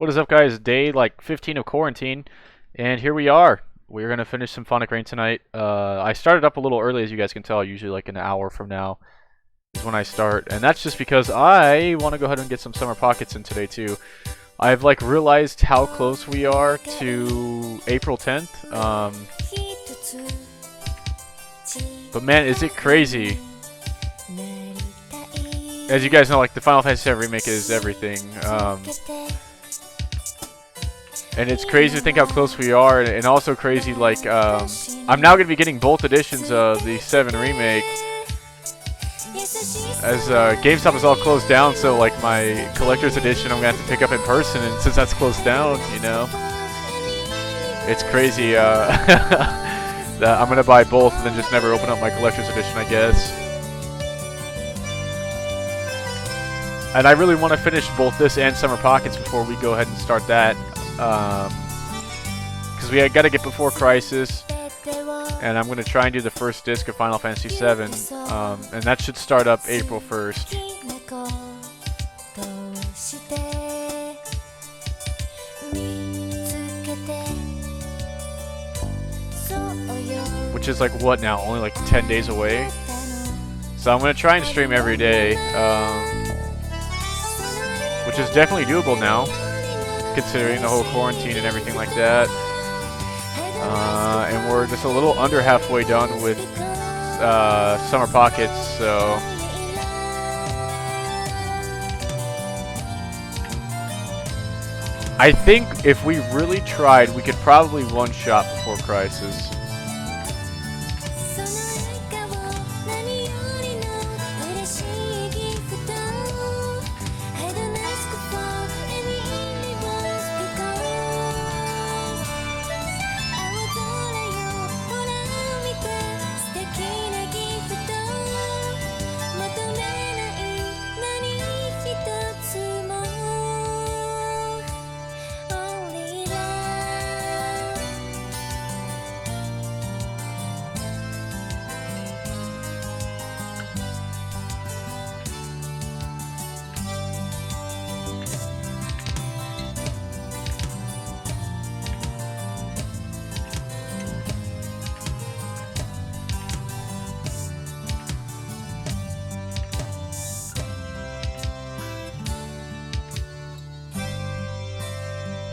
What is up, guys? Day like 15 of quarantine, and here we are. We're gonna finish Symphonic Rain tonight. I started up a little early, as you guys can tell. Usually, like an hour from now is when I start, and that's just because I want to go ahead and get some summer pockets in today too. I've like realized how close we are to April 10th. But man, is it crazy? As you guys know, like the Final Fantasy VII Remake is everything. And it's crazy to think how close we are, and also crazy, like, I'm now going to be getting both editions of the 7 Remake, as GameStop is all closed down, so, like, my collector's edition I'm going to have to pick up in person, and since that's closed down, you know, it's crazy, that I'm going to buy both and then just never open up my collector's edition, I guess. And I really want to finish both this and Summer Pockets before we go ahead and start that. Because we got to get Before Crisis, and I'm going to try and do the first disc of Final Fantasy VII, and that should start up April 1st. Which is like, what now, only like 10 days away? So I'm going to try and stream every day, which is definitely doable now, considering the whole quarantine and everything like that. And we're just a little under halfway done with Summer Pockets, so I think if we really tried, we could probably one-shot Before Crisis.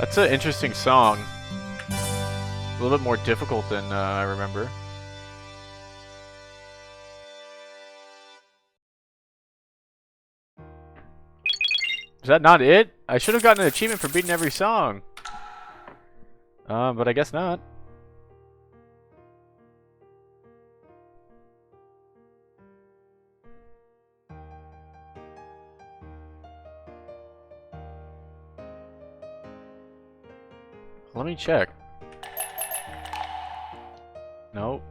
That's an interesting song. A little bit more difficult than I remember. Is that not it? I should have gotten an achievement for beating every song. But I guess not. Let me check. Nope.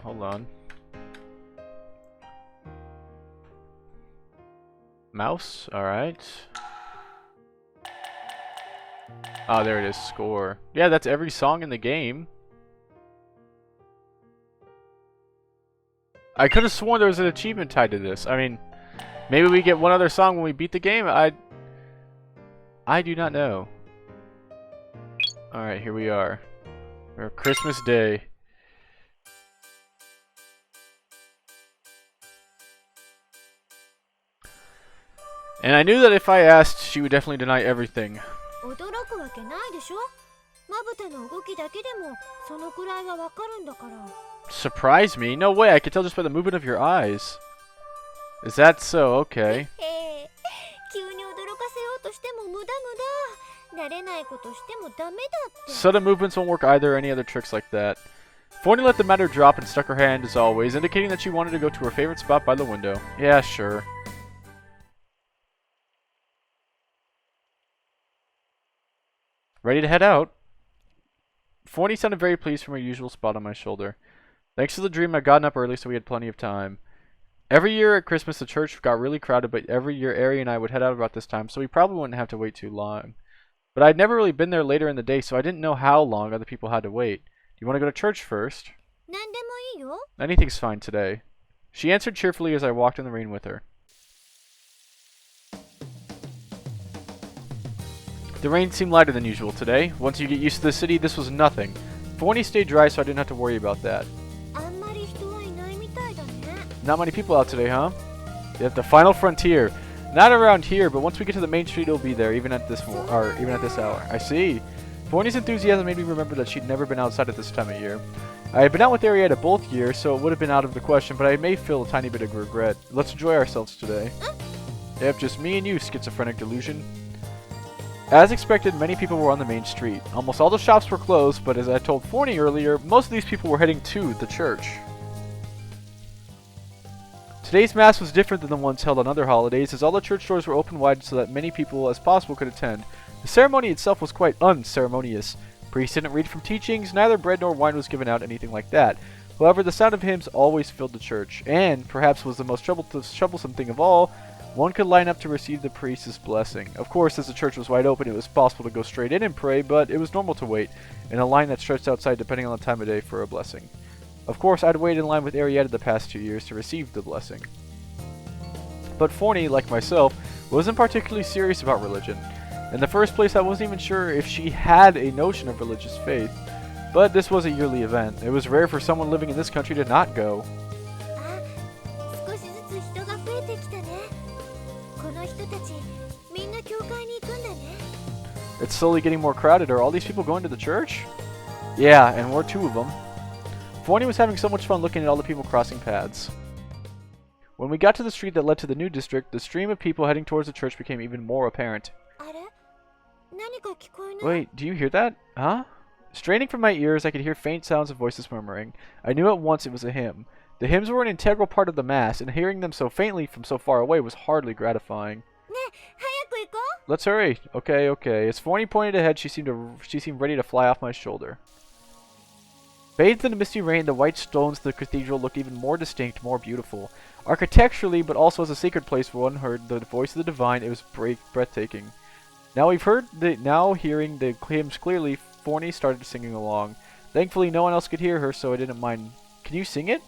Hold on. Mouse? Alright. Ah, there it is. Score. Yeah, that's every song in the game. I could have sworn there was an achievement tied to this. I mean, maybe we get one other song when we beat the game. I do not know. Alright, here we are. We're Christmas Day. And I knew that if I asked, she would definitely deny everything. Surprise me? No way, I could tell just by the movement of your eyes. Is that so? Okay. Sudden movements won't work either, or any other tricks like that. Forney let the matter drop and stuck her hand as always, indicating that she wanted to go to her favorite spot by the window. Yeah, sure. Ready to head out? Forney sounded very pleased from her usual spot on my shoulder. Thanks to the dream, I'd gotten up early so we had plenty of time. Every year at Christmas the church got really crowded, but every year Ari and I would head out about this time, so we probably wouldn't have to wait too long. But I'd never really been there later in the day, so I didn't know how long other people had to wait. Do you want to go to church first? Anything's fine today. She answered cheerfully as I walked in the rain with her. The rain seemed lighter than usual today. Once you get used to the city, this was nothing. Forney stayed dry, so I didn't have to worry about that. Not many people out today, huh? Yep, the final frontier. Not around here, but once we get to the main street, it'll be there, even at this hour. I see. Forney's enthusiasm made me remember that she'd never been outside at this time of year. I had been out with Arietta both years, so it would have been out of the question, but I may feel a tiny bit of regret. Let's enjoy ourselves today. Yep, just me and you, schizophrenic delusion. As expected, many people were on the main street. Almost all the shops were closed, but as I told Forney earlier, most of these people were heading to the church. Today's Mass was different than the ones held on other holidays, as all the church doors were open wide so that many people as possible could attend. The ceremony itself was quite unceremonious. Priests didn't read from teachings, neither bread nor wine was given out, anything like that. However, the sound of hymns always filled the church, and, perhaps was the most troublesome thing of all, one could line up to receive the priest's blessing. Of course, as the church was wide open, it was possible to go straight in and pray, but it was normal to wait, in a line that stretched outside depending on the time of day for a blessing. Of course, I'd waited in line with Arietta the past 2 years to receive the blessing. But Forney, like myself, wasn't particularly serious about religion. In the first place, I wasn't even sure if she had a notion of religious faith. But this was a yearly event. It was rare for someone living in this country to not go. It's slowly getting more crowded. Are all these people going to the church? Yeah, and we're 2 of them. Forney was having so much fun looking at all the people crossing paths. When we got to the street that led to the new district, the stream of people heading towards the church became even more apparent. Wait, do you hear that? Huh? Straining from my ears, I could hear faint sounds of voices murmuring. I knew at once it was a hymn. The hymns were an integral part of the Mass, and hearing them so faintly from so far away was hardly gratifying. Let's hurry. Okay. As Forney pointed ahead, she seemed ready to fly off my shoulder. Bathed in the misty rain, the white stones of the cathedral looked even more distinct, more beautiful. Architecturally, but also as a sacred place where one heard the voice of the divine, it was breathtaking. Now hearing the hymns clearly, Forney started singing along. Thankfully, no one else could hear her, so I didn't mind. Can you sing it?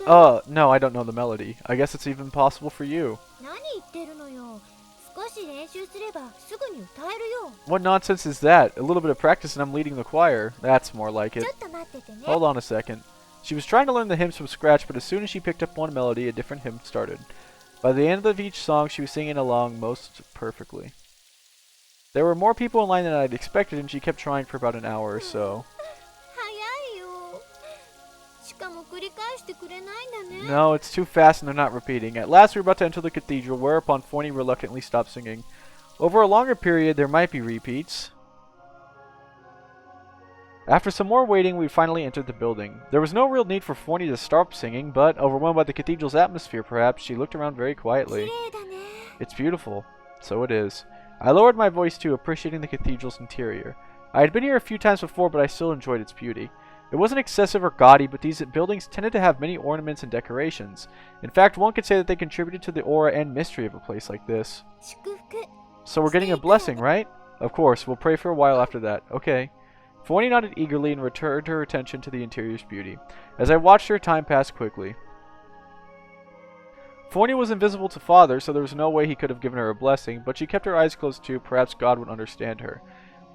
No, I don't know the melody. I guess it's even possible for you. What nonsense is that? A little bit of practice and I'm leading the choir. That's more like it. Hold on a second. She was trying to learn the hymns from scratch, but as soon as she picked up one melody, a different hymn started. By the end of each song, she was singing along most perfectly. There were more people in line than I'd expected, and she kept trying for about an hour or so. No, it's too fast and they're not repeating. At last we were about to enter the cathedral, whereupon Forney reluctantly stopped singing. Over a longer period, there might be repeats. After some more waiting, we finally entered the building. There was no real need for Forney to stop singing, but, overwhelmed by the cathedral's atmosphere perhaps, she looked around very quietly. It's beautiful. So it is. I lowered my voice too, appreciating the cathedral's interior. I had been here a few times before, but I still enjoyed its beauty. It wasn't excessive or gaudy, but these buildings tended to have many ornaments and decorations. In fact, one could say that they contributed to the aura and mystery of a place like this. So we're getting a blessing, right? Of course, we'll pray for a while after that. Okay. Forney nodded eagerly and returned her attention to the interior's beauty. As I watched her, time passed quickly. Forney was invisible to Father, so there was no way he could have given her a blessing, but she kept her eyes closed too. Perhaps God would understand her.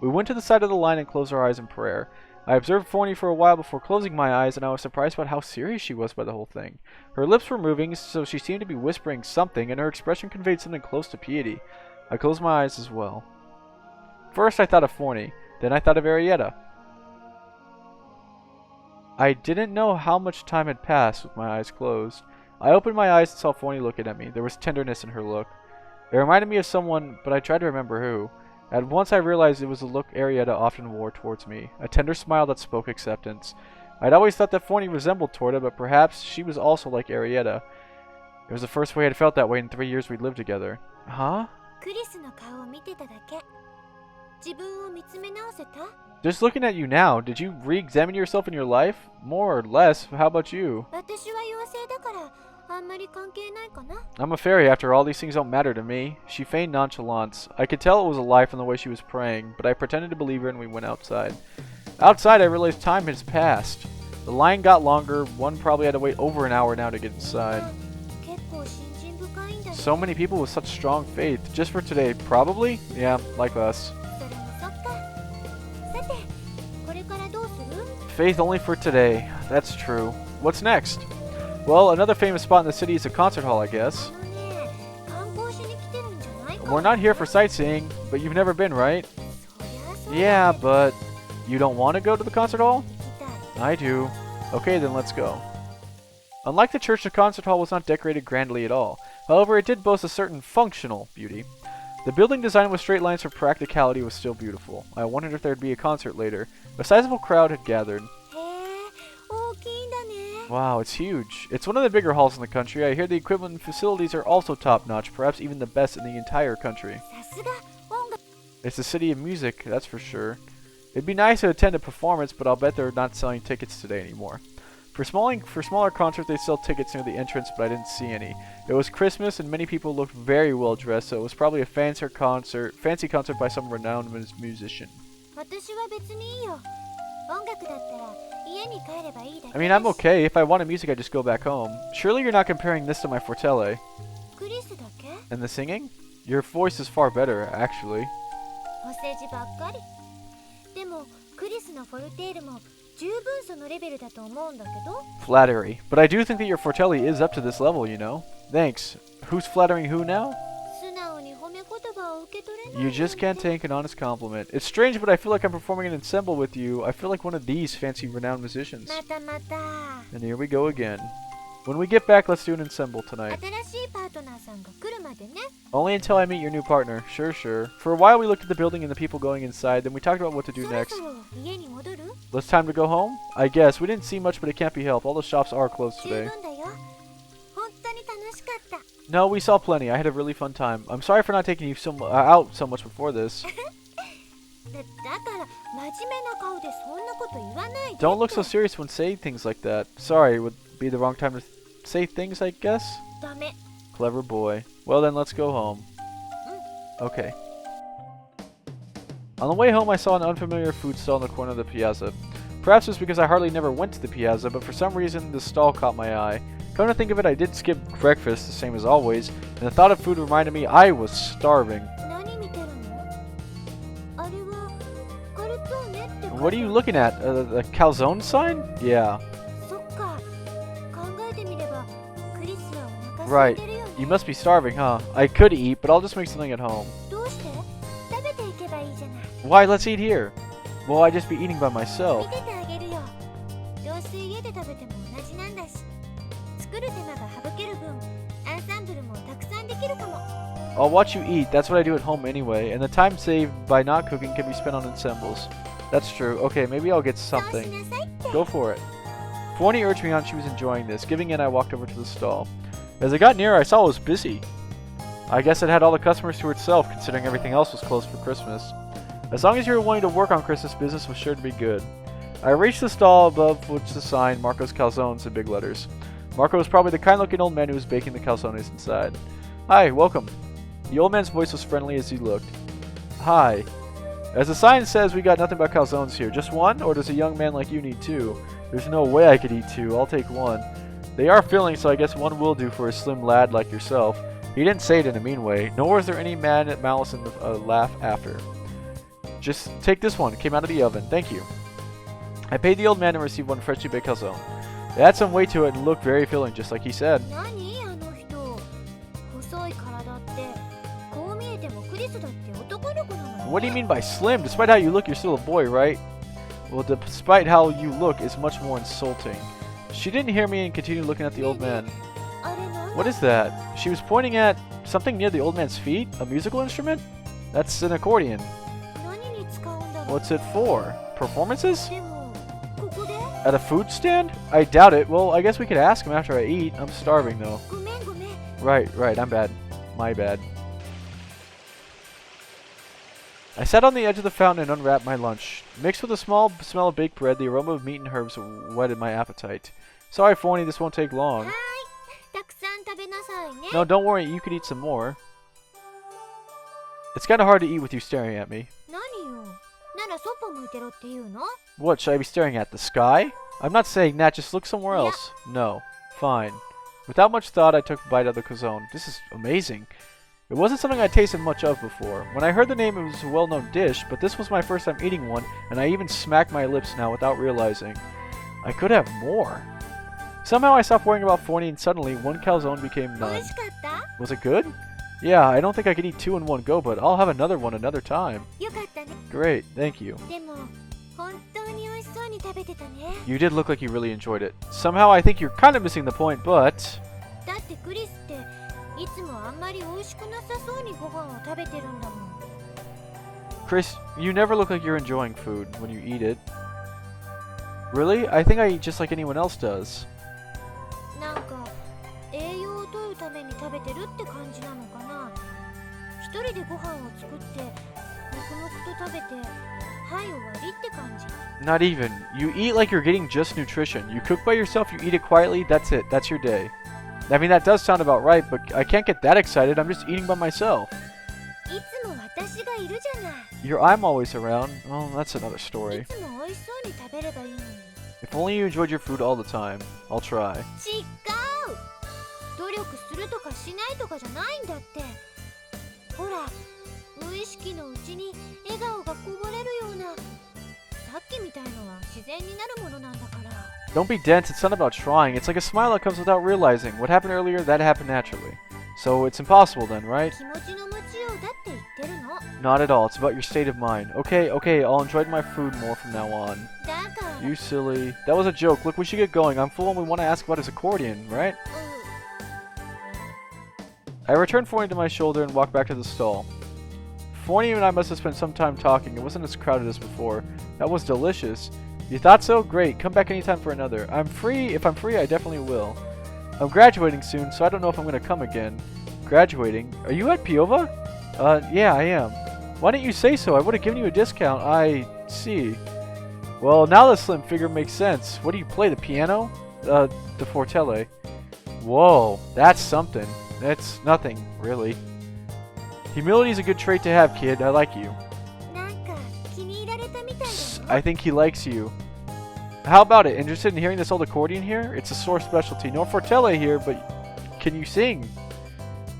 We went to the side of the line and closed our eyes in prayer. I observed Forney for a while before closing my eyes, and I was surprised about how serious she was by the whole thing. Her lips were moving, so she seemed to be whispering something, and her expression conveyed something close to piety. I closed my eyes as well. First I thought of Forney, then I thought of Arietta. I didn't know how much time had passed with my eyes closed. I opened my eyes and saw Forney looking at me. There was tenderness in her look. It reminded me of someone, but I tried to remember who. At once I realized it was the look Arietta often wore towards me, a tender smile that spoke acceptance. I'd always thought that Forney resembled Torta, but perhaps she was also like Arietta. It was the first way I'd felt that way in 3 years we'd lived together. Huh? Just looking at you now, did you re-examine yourself in your life? More or less. How about you? I'm a fairy, after all, these things don't matter to me. She feigned nonchalance. I could tell it was a lie from the way she was praying, but I pretended to believe her and we went outside. Outside, I realized time has passed. The line got longer. One probably had to wait over an hour now to get inside. So many people with such strong faith. Just for today, probably? Yeah, like us. Faith only for today. That's true. What's next? Well, another famous spot in the city is a concert hall, I guess. We're not here for sightseeing, but you've never been, right? Yeah, but you don't want to go to the concert hall? I do. Okay, then let's go. Unlike the church, the concert hall was not decorated grandly at all. However, it did boast a certain functional beauty. The building designed with straight lines for practicality was still beautiful. I wondered if there'd be a concert later. A sizable crowd had gathered. Wow, it's huge. It's one of the bigger halls in the country. I hear the equipment and facilities are also top-notch, perhaps even the best in the entire country. It's a city of music, that's for sure. It'd be nice to attend a performance, but I'll bet they're not selling tickets today anymore. For smaller concerts, they sell tickets near the entrance, but I didn't see any. It was Christmas, and many people looked very well dressed, so it was probably a fancy concert by some renowned musician. I mean, I'm okay. If I wanted music, I just go back home. Surely you're not comparing this to my fortele. And the singing? Your voice is far better, actually. Flattery. But I do think that your fortele is up to this level, you know? Thanks. Who's flattering who now? You just can't take an honest compliment. It's strange, but I feel like I'm performing an ensemble with you. I feel like one of these fancy renowned musicians. And here we go again. When we get back, let's do an ensemble tonight. Only until I meet your new partner. Sure, sure. For a while we looked at the building and the people going inside, then we talked about what to do next. It's time to go home? I guess. We didn't see much, but it can't be helped. All the shops are closed today. No, we saw plenty. I had a really fun time. I'm sorry for not taking you out so much before this. Don't look so serious when saying things like that. Sorry, would be the wrong time to say things, I guess? Clever boy. Well then, let's go home. Okay. On the way home, I saw an unfamiliar food stall in the corner of the piazza. Perhaps it's because I hardly never went to the piazza, but for some reason, the stall caught my eye. Come to think of it, I did skip breakfast, the same as always, and the thought of food reminded me I was starving. What are you looking at? The calzone sign? Yeah. Right. You must be starving, huh? I could eat, but I'll just make something at home. Why, let's eat here. Well, I'd just be eating by myself. I'll watch you eat. That's what I do at home anyway, and the time saved by not cooking can be spent on ensembles. That's true. Okay, maybe I'll get something. Go for it. Fwani urged me on. She was enjoying this. Giving in, I walked over to the stall. As I got nearer, I saw it was busy. I guess it had all the customers to itself, considering everything else was closed for Christmas. As long as you were willing to work on Christmas, business was sure to be good. I reached the stall above which the sign, Marco's Calzones, in big letters. Marco was probably the kind-looking old man who was baking the calzones inside. Hi, welcome. The old man's voice was friendly as he looked. Hi. As the sign says, we got nothing but calzones here. Just one? Or does a young man like you need two? There's no way I could eat two. I'll take one. They are filling, so I guess one will do for a slim lad like yourself. He didn't say it in a mean way, nor was there any mad malice in the laugh after. Just take this one. It came out of the oven. Thank you. I paid the old man and received one freshly baked calzone. It had some weight to it and looked very filling, just like he said. What do you mean by slim? Despite how you look, you're still a boy, right? Well, despite how you look is much more insulting. She didn't hear me and continued looking at the old man. What is that? She was pointing at something near the old man's feet? A musical instrument? That's an accordion. What's it for? Performances? At a food stand? I doubt it. Well, I guess we could ask him after I eat. I'm starving, though. Right, I'm bad. My bad. I sat on the edge of the fountain and unwrapped my lunch. Mixed with a small smell of baked bread, the aroma of meat and herbs whetted my appetite. Sorry, Fwani, this won't take long. No, don't worry, you could eat some more. It's kinda hard to eat with you staring at me. What, should I be staring at? The sky? I'm not saying that, just look somewhere else. No. Fine. Without much thought, I took a bite of the calzone. This is amazing. It wasn't something I'd tasted much of before. When I heard the name, it was a well-known dish, but this was my first time eating one, and I even smacked my lips now without realizing. I could have more. Somehow I stopped worrying about 40, and suddenly one calzone became none. Was it good? Yeah, I don't think I could eat 2 in one go, but I'll have another one another time. Great, thank you. You did look like you really enjoyed it. Somehow I think you're kind of missing the point, but... Chris, you never look like you're enjoying food when you eat it. Really? I think I eat just like anyone else does. Not even. You eat like you're getting just nutrition. You cook by yourself, you eat it quietly, that's it. That's your day. I mean, that does sound about right, but I can't get that excited. I'm just eating by myself. I'm always around. Well, that's another story. If only you enjoyed your food all the time. I'll try. Don't be dense, it's not about trying. It's like a smile that comes without realizing. What happened earlier, that happened naturally. So it's impossible then, right? Not at all, it's about your state of mind. Okay, I'll enjoy my food more from now on. You silly. That was a joke. Look, we should get going. I'm full and we want to ask about his accordion, right? I returned Forney to my shoulder and walked back to the stall. Forney and I must have spent some time talking. It wasn't as crowded as before. That was delicious. You thought so? Great. Come back anytime for another. I'm free. If I'm free, I definitely will. I'm graduating soon, so I don't know if I'm going to come again. Graduating? Are you at Piova? Yeah, I am. Why didn't you say so? I would have given you a discount. I see. Well, now the slim figure makes sense. What do you play, the piano? The fortele. Whoa, that's something. That's nothing, really. Humility is a good trait to have, kid. I like you. I think he likes you. How about it? Interested in hearing this old accordion here? It's a sore specialty. No fortele here, but can you sing?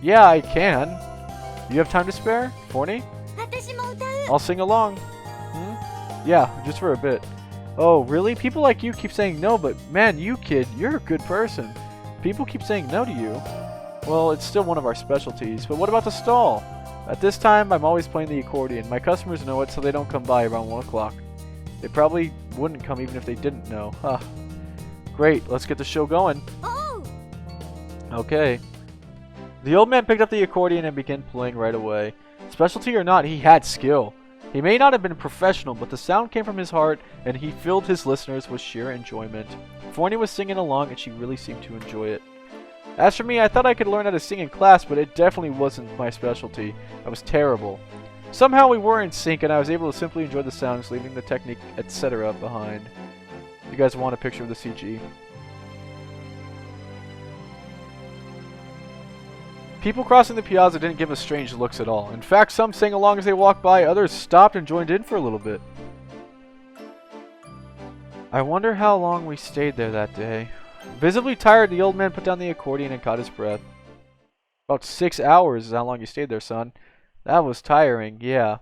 Yeah, I can. You have time to spare, Forney? I'll sing along. Yeah, just for a bit. Oh, really? People like you keep saying no, but man, you kid, you're a good person. People keep saying no to you. Well, it's still one of our specialties, but what about the stall? At this time, I'm always playing the accordion. My customers know it, so they don't come by around 1 o'clock. They probably wouldn't come even if they didn't know. Huh. Great, let's get the show going. Oh! Okay. The old man picked up the accordion and began playing right away. Specialty or not, he had skill. He may not have been professional, but the sound came from his heart, and he filled his listeners with sheer enjoyment. Forney was singing along, and she really seemed to enjoy it. As for me, I thought I could learn how to sing in class, but it definitely wasn't my specialty. I was terrible. Somehow we were in sync, and I was able to simply enjoy the sounds, leaving the technique, etc. behind. You guys want a picture of the CG? People crossing the piazza didn't give us strange looks at all. In fact, some sang along as they walked by, others stopped and joined in for a little bit. I wonder how long we stayed there that day. Visibly tired, the old man put down the accordion and caught his breath. About 6 hours is how long you stayed there, son. That was tiring, yeah.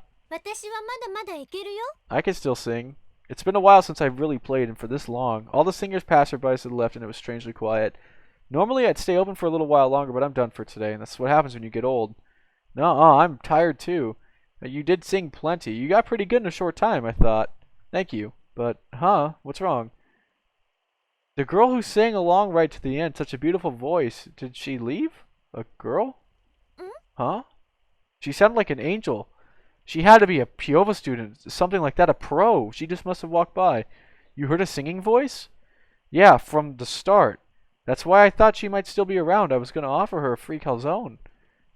I can still sing. It's been a while since I've really played, and for this long. All the singers passed by to the left, and it was strangely quiet. Normally, I'd stay open for a little while longer, but I'm done for today, and that's what happens when you get old. Nuh-uh, I'm tired too. You did sing plenty. You got pretty good in a short time, I thought. Thank you. But, what's wrong? The girl who sang along right to the end, such a beautiful voice. Did she leave? A girl? Huh? She sounded like an angel. She had to be a Piova student, something like that, a pro. She just must have walked by. You heard a singing voice? Yeah, from the start. That's why I thought she might still be around. I was going to offer her a free calzone.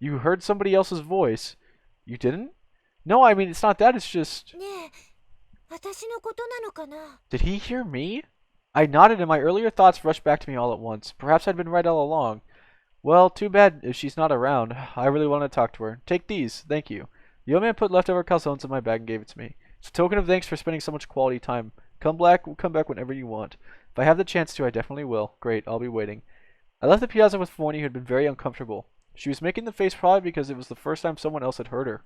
You heard somebody else's voice. You didn't? No, I mean, it's not that, it's just... Did he hear me? I nodded and my earlier thoughts rushed back to me all at once. Perhaps I'd been right all along. Well, too bad if she's not around. I really want to talk to her. Take these. Thank you. The old man put leftover calzones in my bag and gave it to me. It's a token of thanks for spending so much quality time. Come back whenever you want. If I have the chance to, I definitely will. Great, I'll be waiting. I left the piazza with Forney, who had been very uncomfortable. She was making the face probably because it was the first time someone else had heard her.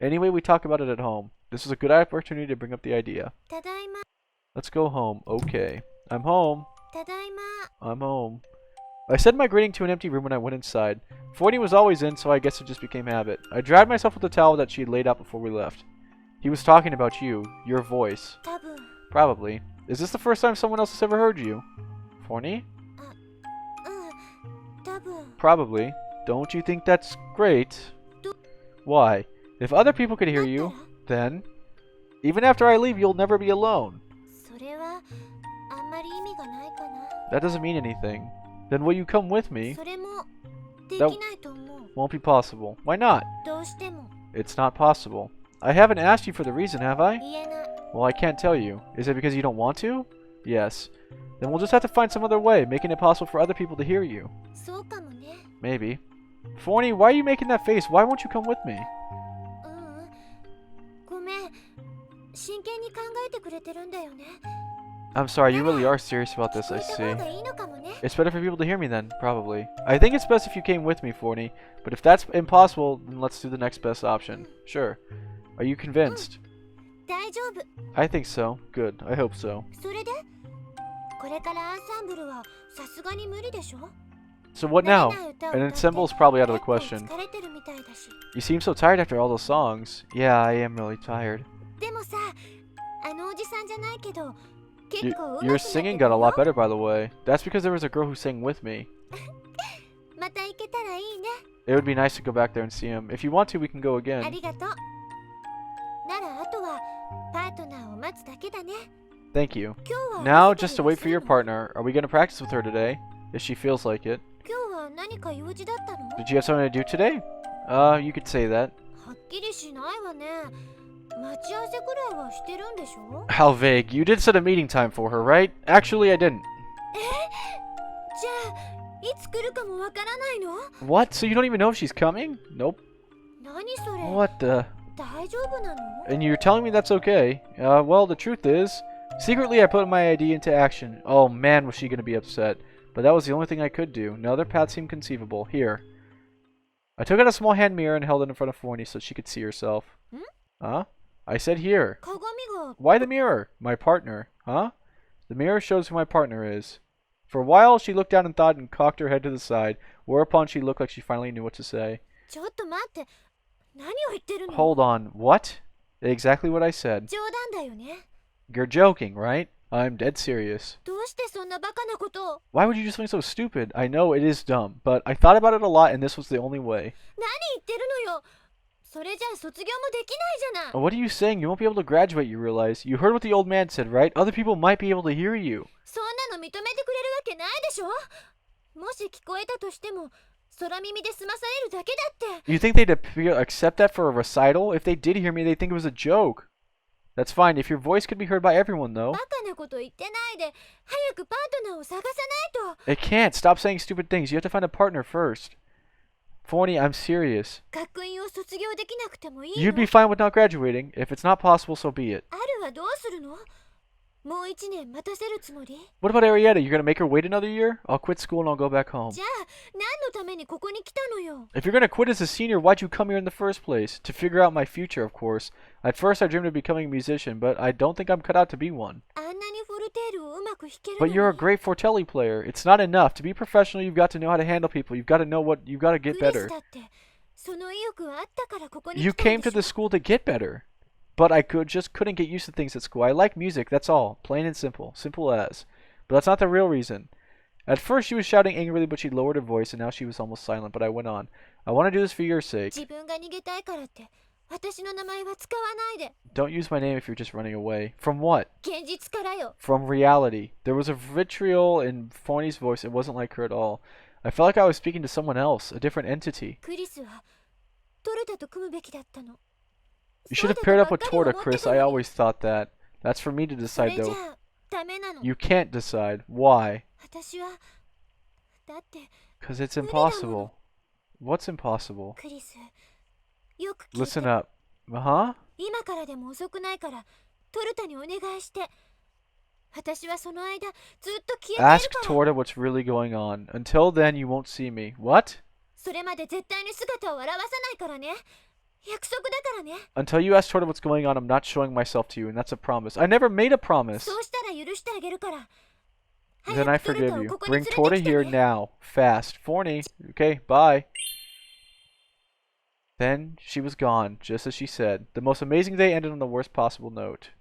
Anyway, we talk about it at home. This was a good opportunity to bring up the idea. Tadaima. Let's go home. Okay. I'm home. Tadaima. I'm home. I said my greeting to an empty room when I went inside. Forney was always in, so I guess it just became habit. I dried myself with the towel that she had laid out before we left. He was talking about you. Your voice. Tabu. Probably. Is this the first time someone else has ever heard you? Forney? Tabu. Probably. Don't you think that's great? Why? If other people could hear you, then... Even after I leave, you'll never be alone. That doesn't mean anything. Then will you come with me? That won't be possible. Why not? It's not possible. I haven't asked you for the reason, have I? Well, I can't tell you. Is it because you don't want to? Yes. Then we'll just have to find some other way, making it possible for other people to hear you. Maybe. Forney, why are you making that face? Why won't you come with me? I'm sorry, you really are serious about this, I see. It's better for people to hear me then, probably. I think it's best if you came with me, Forney. But if that's impossible, then let's do the next best option. Sure. Are you convinced? I think so. Good. I hope so. So what now? An ensemble is probably out of the question. You seem so tired after all those songs. Yeah, I am really tired. Your singing got a lot better, by the way. That's because there was a girl who sang with me. It would be nice to go back there and see him. If you want to, we can go again. Thank you. Now, just to wait for your partner. Are we going to practice with her today? If she feels like it. Did you have something to do today? You could say that. How vague. You did set a meeting time for her, right? Actually, I didn't. What? So you don't even know if she's coming? Nope. What the? And you're telling me that's okay? Well, the truth is, secretly I put my idea into action. Oh man, was she gonna be upset. But that was the only thing I could do. No other path seemed conceivable. Here. I took out a small hand mirror and held it in front of Forney so she could see herself. Huh? I said here. Why the mirror? My partner. Huh? The mirror shows who my partner is. For a while, she looked down and thought and cocked her head to the side, whereupon she looked like she finally knew what to say. Hold on. What? Exactly what I said. You're joking, right? I'm dead serious. Why would you do something so stupid? I know it is dumb, but I thought about it a lot and this was the only way. What are you saying? You won't be able to graduate, you realize. You heard what the old man said, right? Other people might be able to hear you. You think they'd accept that for a recital? If they did hear me, they'd think it was a joke. That's fine. If your voice could be heard by everyone, though. It can't. Stop saying stupid things. You have to find a partner first. Forney, I'm serious. You'd be fine with not graduating. If it's not possible, so be it. What about Arietta? You're gonna make her wait another year? I'll quit school and I'll go back home. If you're gonna quit as a senior, why'd you come here in the first place? To figure out my future, of course. At first I dreamed of becoming a musician, but I don't think I'm cut out to be one. But you're a great fortelli player. It's not enough. To be professional, you've got to know how to handle people. You've got to know what... You've got to get better. You came to the school to get better. But I couldn't get used to things at school. I like music, that's all. Plain and simple. Simple as. But that's not the real reason. At first she was shouting angrily, but she lowered her voice, and now she was almost silent. But I went on. I want to do this for your sake. Don't use my name if you're just running away. From what? From reality. There was a vitriol in Forney's voice. It wasn't like her at all. I felt like I was speaking to someone else, a different entity. You should have paired up with Torta, Chris. I always thought that. That's for me to decide, though. You can't decide. Why? Because it's impossible. What's impossible? Listen up. Uh-huh? Ask Torta what's really going on. Until then, you won't see me. What? Until you ask Torta what's going on, I'm not showing myself to you, and that's a promise. I never made a promise. Then I forgive you. Bring Torta here now. Fast. Forney. Okay, bye. Then she was gone, just as she said. The most amazing day ended on the worst possible note.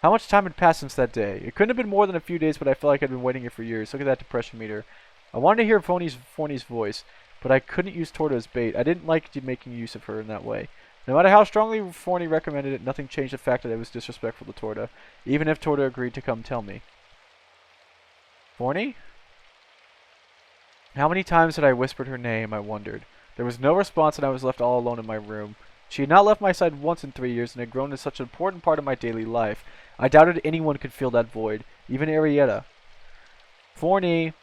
How much time had passed since that day? It couldn't have been more than a few days, but I felt like I'd been waiting here for years. Look at that depression meter. I wanted to hear Forney's voice, but I couldn't use Torta as bait. I didn't like making use of her in that way. No matter how strongly Forney recommended it, nothing changed the fact that I was disrespectful to Torta, even if Torta agreed to come tell me. Forney? How many times had I whispered her name, I wondered. There was no response, and I was left all alone in my room. She had not left my side once in 3 years, and had grown to such an important part of my daily life. I doubted anyone could fill that void, even Arietta. Forney!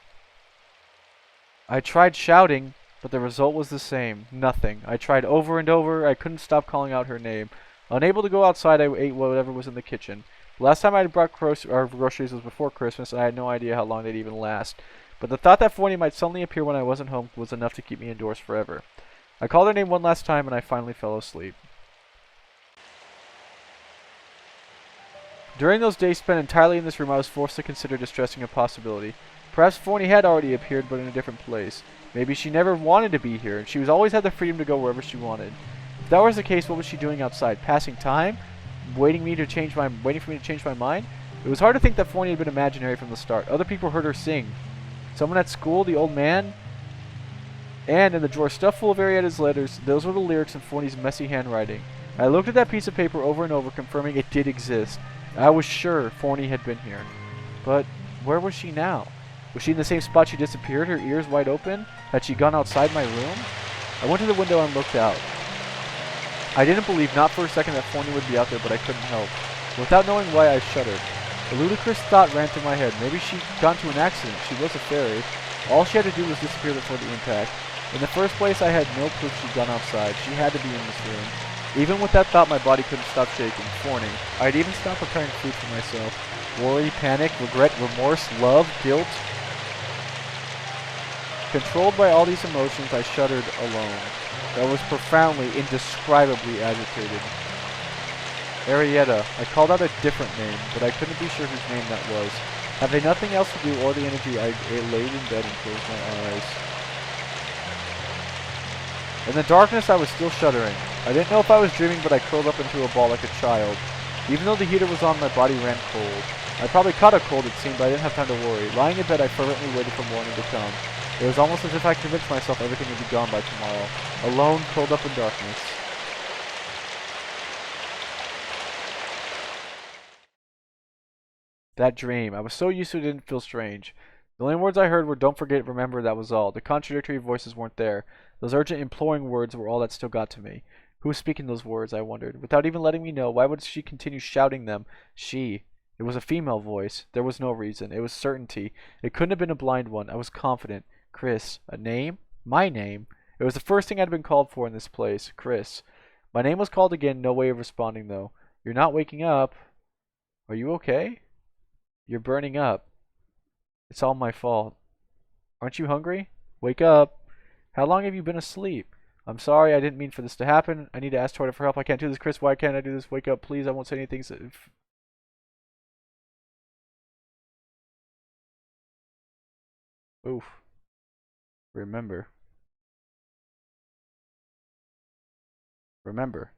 I tried shouting, but the result was the same. Nothing. I tried over and over. I couldn't stop calling out her name. Unable to go outside, I ate whatever was in the kitchen. The last time I had brought groceries was before Christmas, and I had no idea how long they'd even last. But the thought that Forney might suddenly appear when I wasn't home was enough to keep me indoors forever. I called her name one last time, and I finally fell asleep. During those days spent entirely in this room, I was forced to consider distressing a possibility. Perhaps Forney had already appeared, but in a different place. Maybe she never wanted to be here, and she was always had the freedom to go wherever she wanted. If that was the case, what was she doing outside? Passing time? Waiting for me to change my mind? It was hard to think that Forney had been imaginary from the start. Other people heard her sing. Someone at school, the old man, and in the drawer stuffed full of Arietta's letters, those were the lyrics in Forney's messy handwriting. I looked at that piece of paper over and over, confirming it did exist. I was sure Forney had been here. But where was she now? Was she in the same spot she disappeared, her ears wide open? Had she gone outside my room? I went to the window and looked out. I didn't believe, not for a second, that Forney would be out there, but I couldn't help. Without knowing why, I shuddered. A ludicrous thought ran through my head. Maybe she'd gone to an accident. She was a fairy. All she had to do was disappear before the impact. In the first place, I had no proof she'd gone outside. She had to be in this room. Even with that thought, my body couldn't stop shaking. Forney. I'd even stopped preparing food for myself. Worry, panic, regret, remorse, love, guilt. Controlled by all these emotions, I shuddered alone. I was profoundly, indescribably agitated. Arietta. I called out a different name, but I couldn't be sure whose name that was. Having nothing else to do or the energy, I laid in bed and closed my eyes. In the darkness, I was still shuddering. I didn't know if I was dreaming, but I curled up into a ball like a child. Even though the heater was on, my body ran cold. I probably caught a cold, it seemed, but I didn't have time to worry. Lying in bed, I fervently waited for morning to come. It was almost as if I convinced myself everything would be gone by tomorrow. Alone, curled up in darkness. That dream. I was so used to it, it didn't feel strange. The only words I heard were "don't forget, remember," that was all. The contradictory voices weren't there. Those urgent, imploring words were all that still got to me. Who was speaking those words, I wondered. Without even letting me know, why would she continue shouting them? She. It was a female voice. There was no reason. It was certainty. It couldn't have been a blind one. I was confident. Chris. A name? My name. It was the first thing I'd been called for in this place. Chris. My name was called again, no way of responding, though. You're not waking up. Are you okay? You're burning up. It's all my fault. Aren't you hungry? Wake up. How long have you been asleep? I'm sorry, I didn't mean for this to happen. I need to ask Torta for help. I can't do this, Chris. Why can't I do this? Wake up, please. I won't say anything. Oof. Remember. Remember.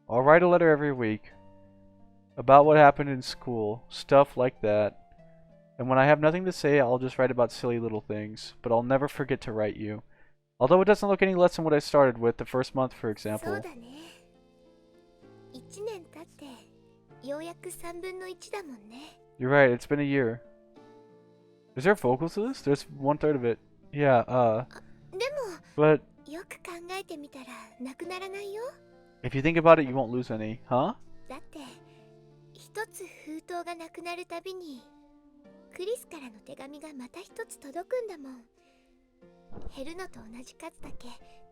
I'll write a letter every week about what happened in school, stuff like that. And when I have nothing to say, I'll just write about silly little things. But I'll never forget to write you. Although it doesn't look any less than what I started with the first month, for example. You're right, it's been a year. Is there vocals to this? There's 1/3 of it. Yeah, but if you think about it, you won't lose any, huh? クリスからの手紙がまた一つ届くんだもん。減るのと同じ数だけ。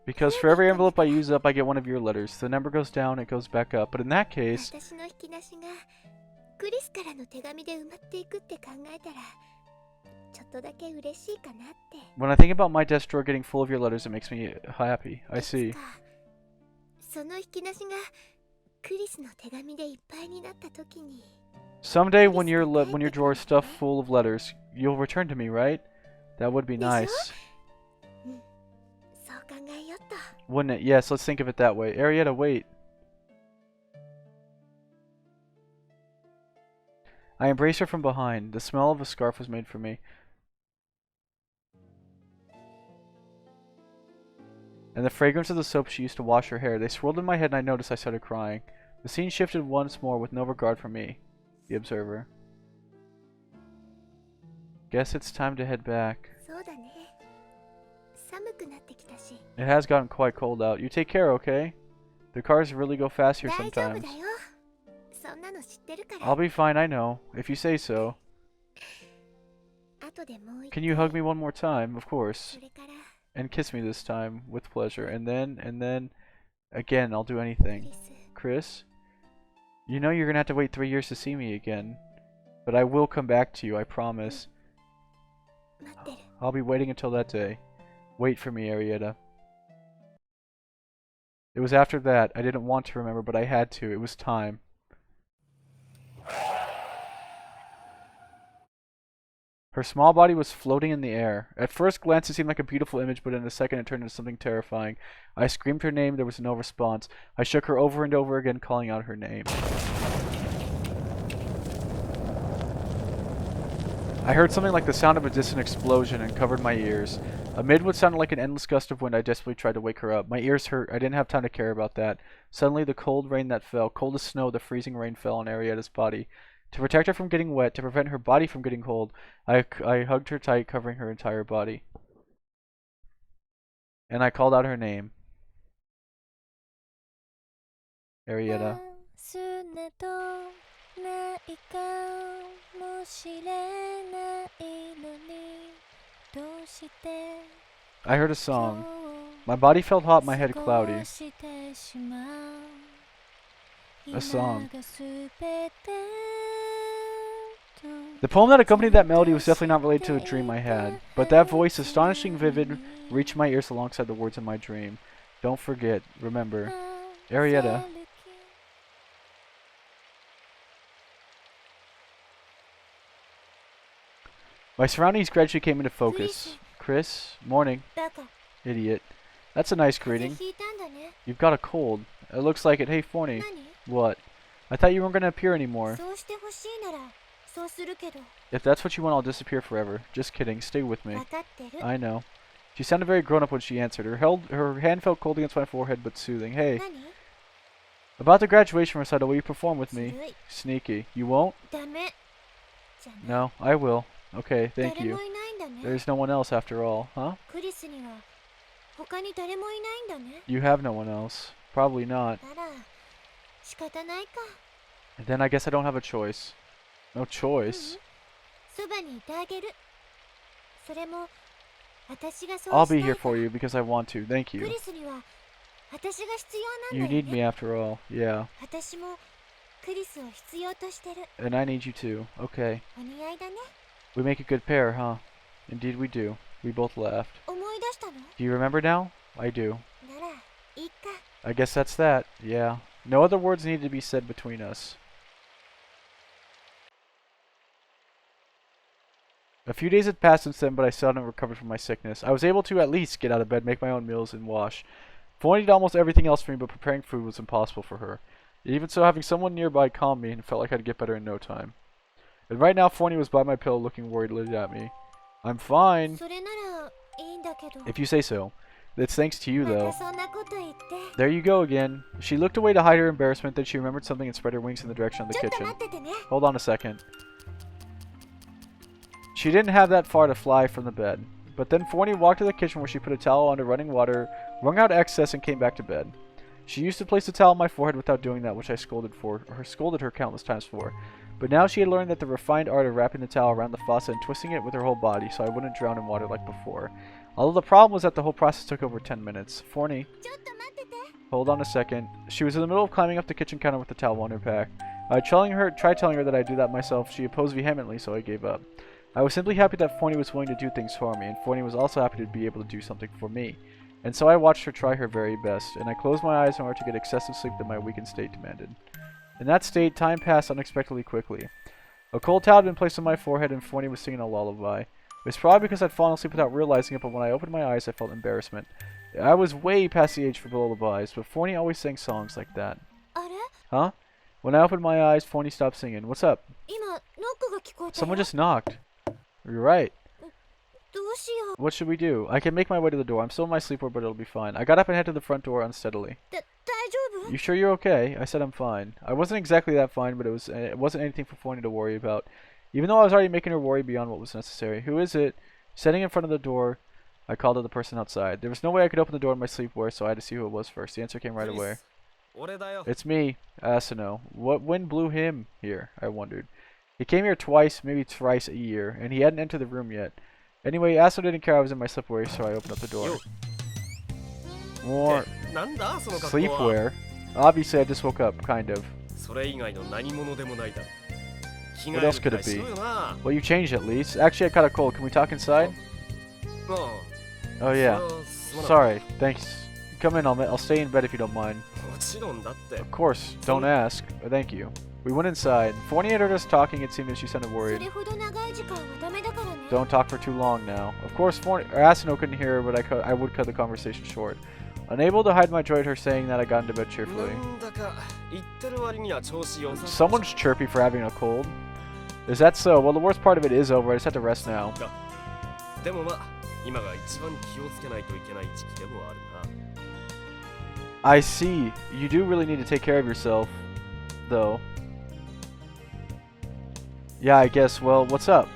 Because for every envelope I use up, I get one of your letters. The number goes down, it goes back up. But in that case, 私の引き出しがクリスからの手紙で埋まっていくって考えたら、ちょっとだけ嬉しいかなって。when I think about my desk drawer getting full of your letters, it makes me happy. I see. その引き出しがクリスの手紙でいっぱいになった時に。Someday, when your drawer is stuffed full of letters, you'll return to me, right? That would be nice. そう考えよっと。 Wouldn't it? Yes, let's think of it that way. Arietta, wait. I embraced her from behind. The smell of a scarf was made for me. And the fragrance of the soap she used to wash her hair. They swirled in my head and I noticed I started crying. The scene shifted once more with no regard for me, the observer. Guess it's time to head back. そうだね。寒くなってきたし。 It has gotten quite cold out. You take care, okay? The cars really go fast here 大丈夫 sometimes. だよ。そんなの知ってるから。 I'll be fine, I know. If you say so. 後でもう一 Can you hug me one more time? Of course. それから And kiss me this time, with pleasure. And then, again, I'll do anything. クリ Chris? ス。You know you're gonna have to wait 3 years to see me again. But I will come back to you, I promise. 待ってる。 I'll be waiting until that day. Wait for me, Arietta. It was after that. I didn't want to remember, but I had to. It was time. Her small body was floating in the air. At first glance, it seemed like a beautiful image, but in a second, it turned into something terrifying. I screamed her name. There was no response. I shook her over and over again, calling out her name. I heard something like the sound of a distant explosion and covered my ears. Amid what sounded like an endless gust of wind, I desperately tried to wake her up. My ears hurt. I didn't have time to care about that. Suddenly, the cold rain that fell, cold as snow, the freezing rain fell on Arietta's body. To protect her from getting wet, to prevent her body from getting cold, I hugged her tight, covering her entire body. And I called out her name. Arietta. I heard a song. My body felt hot, my head cloudy. A song. The poem that accompanied that melody was definitely not related to a dream I had, but that voice, astonishing vivid, reached my ears alongside the words of my dream. Don't forget, remember, Arietta. My surroundings gradually came into focus. Chris, morning. Idiot. That's a nice greeting. You've got a cold. It looks like it. Hey, Forney. What? I thought you weren't going to appear anymore. If that's what you want, I'll disappear forever. Just kidding. Stay with me. I know. She sounded very grown-up when she answered. Her hand felt cold against my forehead, but soothing. Hey. About the graduation recital, will you perform with me? Sneaky. You won't? No, I will. Okay, thank you. There's no one else after all, huh? You have no one else. Probably not. Then I guess I don't have a choice. No choice. I'll be here for you because I want to. Thank you. You need me after all. Yeah. And I need you too. Okay. We make a good pair, huh? Indeed we do. We both laughed. Do you remember now? I do. I guess that's that. Yeah. No other words needed to be said between us. A few days had passed since then, but I still hadn't recovered from my sickness. I was able to at least get out of bed, make my own meals, and wash. Forney did almost everything else for me, but preparing food was impossible for her. Even so, having someone nearby calmed me and felt like I'd get better in no time. And right now, Forney was by my pillow looking worriedly at me. I'm fine. If you say so. It's thanks to you, though. There you go again. She looked away to hide her embarrassment, then she remembered something and spread her wings in the direction of the kitchen. Hold on a second. She didn't have that far to fly from the bed. But then Forney walked to the kitchen where she put a towel under running water, wrung out excess, and came back to bed. She used to place the towel on my forehead without doing that, which I scolded her countless times for. But now she had learned that the refined art of wrapping the towel around the faucet and twisting it with her whole body so I wouldn't drown in water like before. Although the problem was that the whole process took over 10 minutes. Forney, ちょっと待ってて。 hold on a second. She was in the middle of climbing up the kitchen counter with the towel on her back. I tried telling her that I'd do that myself. She opposed vehemently, so I gave up. I was simply happy that Forney was willing to do things for me, and Forney was also happy to be able to do something for me. And so I watched her try her very best, and I closed my eyes in order to get excessive sleep that my weakened state demanded. In that state, time passed unexpectedly quickly. A cold towel had been placed on my forehead, and Forney was singing a lullaby. It was probably because I'd fallen asleep without realizing it, but when I opened my eyes, I felt embarrassment. I was way past the age for lullabies, but Forney always sang songs like that. あれ？ Huh? When I opened my eyes, Forney stopped singing. What's up? 今ノックが聞こえたよ。 Someone just knocked. You're right. どうしよう。 What should we do? I can make my way to the door. I'm still in my sleepwear, but it'll be fine. I got up and headed to the front door unsteadily. 大丈夫？ You sure you're okay? I said I'm fine. I wasn't exactly that fine, but it wasn't anything for Forney to worry about. Even though I was already making her worry beyond what was necessary. Who is it? Standing in front of the door, I called to the person outside. There was no way I could open the door in my sleepwear, so I had to see who it was first. The answer came right away. It's me, Asano. What wind blew him here? I wondered. He came here twice, maybe thrice a year, and he hadn't entered the room yet. Anyway, Asano didn't care I was in my sleepwear, so I opened up the door. More sleepwear? Obviously, I just woke up, kind of. What else could it be? Well, you changed at least. Actually, I caught a cold. Can we talk inside? Oh, yeah. Sorry. Thanks. Come in. I'll stay in bed if you don't mind. Of course. Don't ask. Thank you. We went inside. Forney had heard us talking. It seemed that she sounded そ worried. れほど長い時間はダメだからね。 Don't talk for too long now. Of course, Asano couldn't hear her, but I would cut the conversation short. Unable to hide my joy at her saying that, I got into bed cheerfully. Someone's chirpy for having a cold. Is that so? Well, the worst part of it is over. I just have to rest now. I see. You do really need to take care of yourself, though. Yeah, I guess. Well, what's up?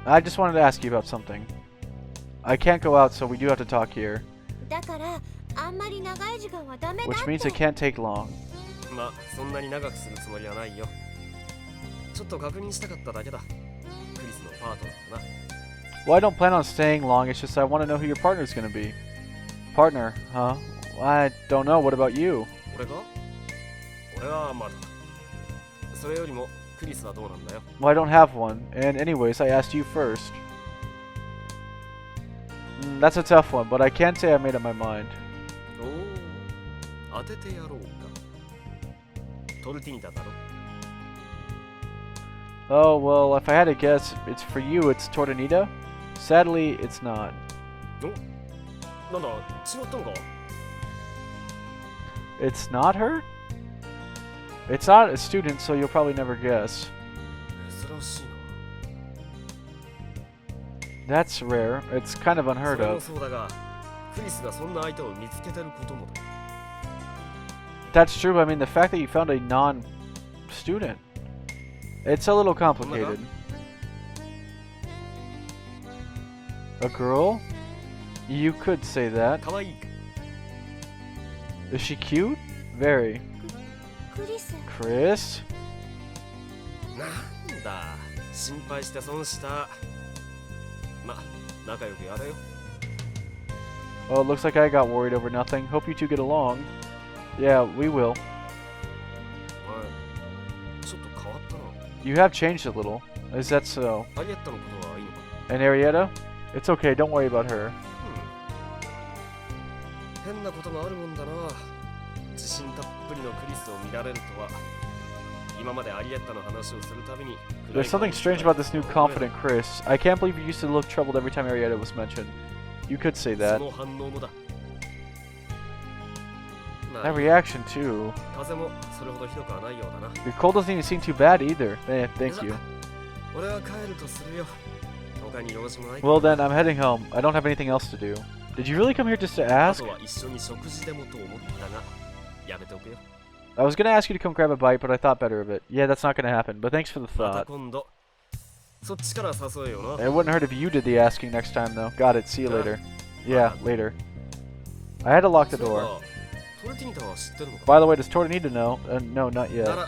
I just wanted to ask you about something. I can't go out, so we do have to talk here. だからあんまり長い時間はダメだって。 Which means it can't take long. Well, I don't plan on staying long. It's just I want to know who your partner's gonna be. Partner, huh? I don't know. What about you? Well, I don't have one. And anyways, I asked you first. That's a tough one, but I can't say I made up my mind. Oh, well, if I had to guess, it's for you, it's Tortanita? Sadly, it's not. It's not her? It's not a student, so you'll probably never guess. That's rare. It's kind of unheard of. That's true, but I mean, the fact that you found a non-student, it's a little complicated. A girl? You could say that. Is she cute? Very. クリス。 Chris? Oh, it looks like I got worried over nothing. Hope you two get along. Yeah, we will. You have changed a little. Is that so? And Arietta? It's okay, don't worry about her. There's something strange about this new confident Chris. I can't believe you used to look troubled every time Arietta was mentioned. You could say that. That reaction too. Your cold doesn't even seem too bad either. Thank you. Well then, I'm heading home. I don't have anything else to do. Did you really come here just to ask? I was gonna ask you to come grab a bite, but I thought better of it. Yeah, that's not gonna happen, but thanks for the thought. It wouldn't hurt if you did the asking next time though. Got it, see you later. Yeah, later. I had to lock the door. トルティニタは知ってるのか By the way, does Torta need to know? No, not な yet. ら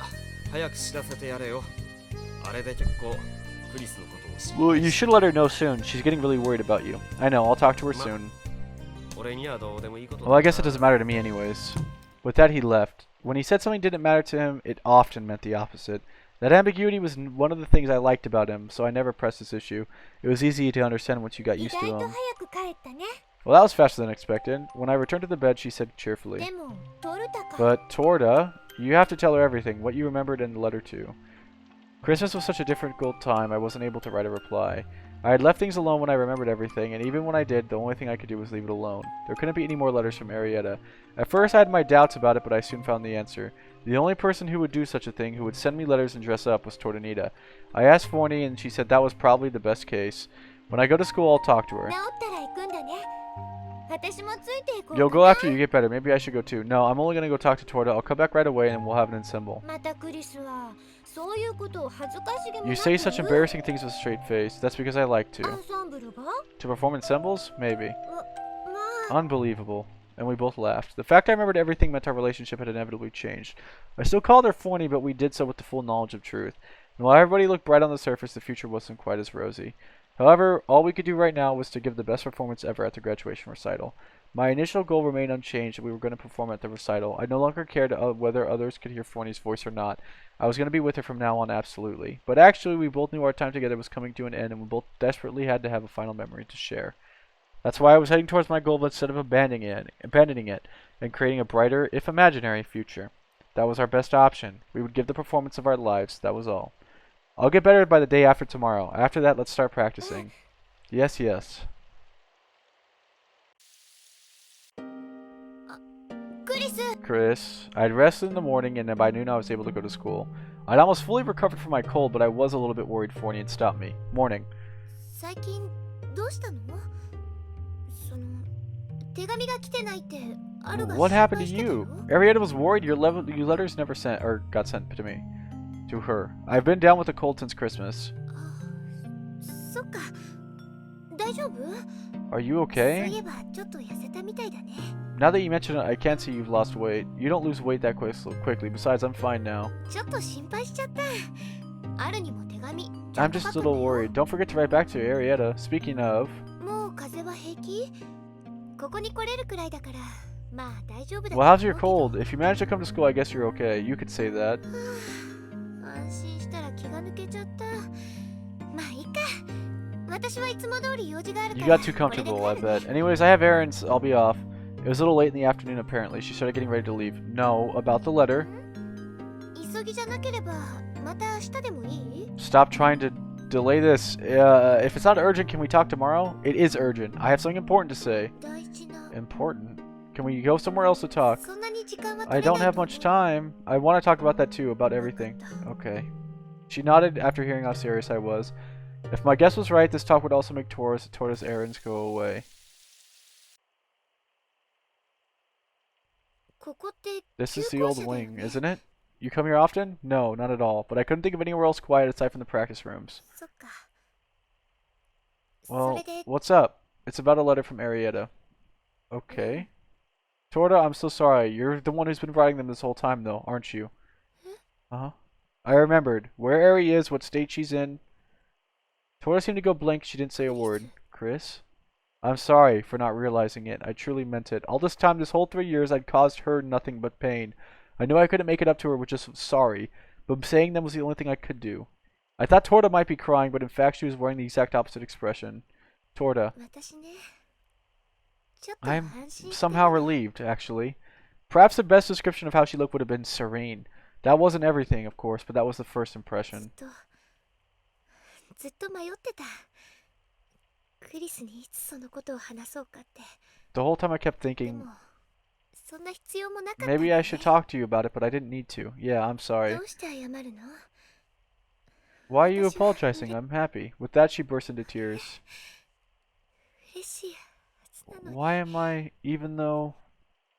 早く知らせてやれよ。あれで結構クリスのことを知 Well, you should let her know soon. She's getting really worried about you. I know, I'll talk to her soon. 俺にはどうでもいいこと Well, I guess it doesn't matter to me anyways. With that, he left. When he said something didn't matter to him, it often meant the opposite. That ambiguity was one of the things I liked about him, so I never pressed this issue. It was easy to understand once you got 意 used 外 to と him. 早く帰ったね。 Well, that was faster than expected. When I returned to the bed, she said cheerfully, でもトルタか。 But, Torta, you have to tell her everything, what you remembered in the letter too. Christmas was such a difficult time, I wasn't able to write a reply. I had left things alone when I remembered everything, and even when I did, the only thing I could do was leave it alone. There couldn't be any more letters from Arietta. At first I had my doubts about it, but I soon found the answer. The only person who would do such a thing, who would send me letters and dress up, was Tortanita. I asked Forney, and she said that was probably the best case. When I go to school, I'll talk to her. 治ったら行くんだね。私もついていこうかな。 You'll go after you get better. Maybe I should go too. No, I'm only gonna go talk to Torta. I'll come back right away, and we'll have an ensemble. またクリスはそういうことを恥ずかしげもなく You say such embarrassing things with a straight face. That's because I like ア to. ンサンブルが To perform ensembles? Maybe. まあ Unbelievable. And we both laughed. The fact I remembered everything meant our relationship had inevitably changed. I still called her Forney, but we did so with the full knowledge of truth. And while everybody looked bright on the surface, the future wasn't quite as rosy. However, all we could do right now was to give the best performance ever at the graduation recital. My initial goal remained unchanged, and we were going to perform at the recital. I no longer cared whether others could hear Forney's voice or not. I was going to be with her from now on, absolutely. But actually, we both knew our time together was coming to an end, and we both desperately had to have a final memory to share. That's why I was heading towards my goal instead of abandoning it and creating a brighter, if imaginary, future. That was our best option. We would give the performance of our lives, that was all. I'll get better by the day after tomorrow. After that, let's start practicing. Yes, yes. クリス Chris, I'd rested in the morning, and by noon I was able to go to school. I'd almost fully recovered from my cold, but I was a little bit worried Forney had stopped me. Morning. 最近どうしたの？その手紙が来てないってあるが What 心 happened to 配してた you? よ。 Arietta was worried your letters never sent or got sent to me. To her. I've been down with a cold since Christmas. あそっか。大丈夫？ Are you そうい okay? えばちょっと痩せたみたいだね。 Now that you mention it, I can't see you've lost weight. You don't lose weight that quickly. Besides, I'm fine now. ちょっと心配しちゃった。あるにも手紙。ちゃ I'm んと just 書 a くんだ little よ。 worried. Don't forget to write back to Arietta. Speaking of, もう風邪は平気？ここに来れるくらいだから、まあ大丈夫だと well, 思 how's う your けど。 cold? If you manage to come to school, I guess you're okay. You could say that. 安心したら気が抜けちゃった。まあいいか。私はいつも通り用事があるか You ら。 got too これで comfortable, I 帰るね bet. Anyways, I have errands. I'll be off. It was a little late in the afternoon, apparently. She started getting ready to leave. No, about the letter. 急ぎじゃなければ、また明日でもいい？ Stop trying to delay this. If it's not urgent, can we talk tomorrow? It is urgent. I have something important to say. 大事な。 Important? Can we go somewhere else to talk? そんなに時間は取 I れない don't have much time. I want to talk about that too, about everything. Okay. She nodded after hearing how serious I was. If my guess was right, this talk would also make Torta's errands go away. ここって This is the 旧校 old 舎だよ wing, ね。 isn't it? You come here often? No, not at all. But I couldn't think of anywhere else quiet aside from the practice rooms. そっか。そ Well, れで what's up? It's about a letter from Arietta. Okay. Torta, I'm so sorry. You're the one who's been writing them this whole time, though, aren't you? Uh-huh. I remembered. Where Ari is, what state she's in. Torta seemed to go blank. She didn't say a word. Chris? I'm sorry for not realizing it. I truly meant it. All this time, this whole 3 years, I'd caused her nothing but pain. I knew I couldn't make it up to her with just sorry, but saying them was the only thing I could do. I thought Torta might be crying, but in fact she was wearing the exact opposite expression. Torta. 私ね。ちょっと I'm 安心して somehow relieved, actually. Perhaps the best description of how she looked would have been serene. That wasn't everything, of course, but that was the first ずっ impression. とずっと迷ってた。クリスにいつそのことを話そうかって。 The whole time I kept で thinking, も、そんな必要もなかったんだ maybe ね。 I should talk to you about it, but I didn't need to. Yeah, I'm sorry. どうして謝るの？ Why are you 私は apologizing? I'm happy. With that, she burst into tears. 嬉しいはずなのに。 Why am I, even though...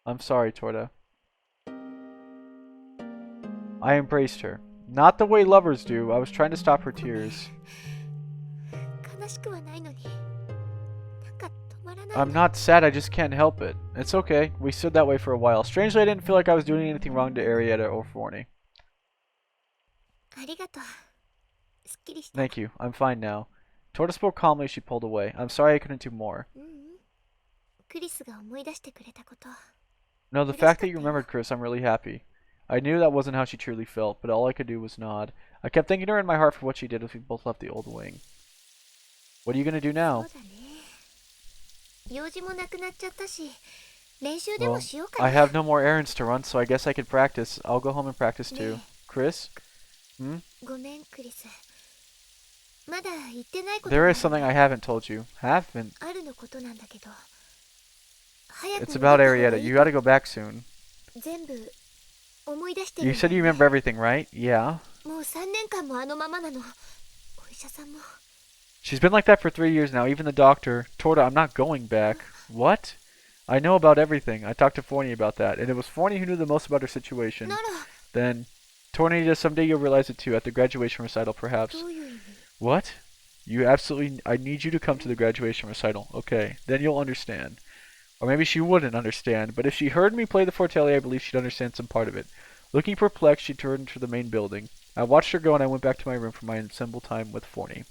I'm sorry, Torta. I embraced her. Not the way lovers do. I was trying to stop her tears. 悲しくはないのに。なんか止まらない I'm の not sad, I just can't help it. It's okay. We stood that way for a while. Strangely, I didn't feel like I was doing anything wrong to Arietta or Forney. ありがとうすっきりした Thank you. I'm fine now. Torta spoke calmly as she pulled away. I'm sorry I couldn't do more. ううんクリスが思い出してくれたこと No, the fact that you remembered Chris, I'm really happy. I knew that wasn't how she truly felt, but all I could do was nod. I kept thanking her in my heart for what she did as we both left the old wing. What are you gonna do そ now? うだね用事もなくなっちゃったし練習で Well, もしようか I な have no more errands to run, so I guess I could practice. I'll go home and practice too. Chris? Hmm? ごめんクリスまだ言ってないこと There が is something I haven't told you. Haven't? あるのことなんだけど早く It's 戻った about 方が Arietta. いい You gotta go back soon. 全部思い出してる You んだ said you よね remember everything, right? Yeah. もう3年間もあのままなのお医者さんも She's been like that for 3 years now, even the doctor. Torta, I'm not going back. What? I know about everything. I talked to Forney about that, and it was Forney who knew the most about her situation. なら Then, Tornado, someday you'll realize it too, at the graduation recital, perhaps. どういう意味 What? You absolutely... I need you to come to the graduation recital. Okay, then you'll understand. Or maybe she wouldn't understand, but if she heard me play the Fortelli, I believe she'd understand some part of it. Looking perplexed, she turned to the main building. I watched her go and I went back to my room for my ensemble time with Forney.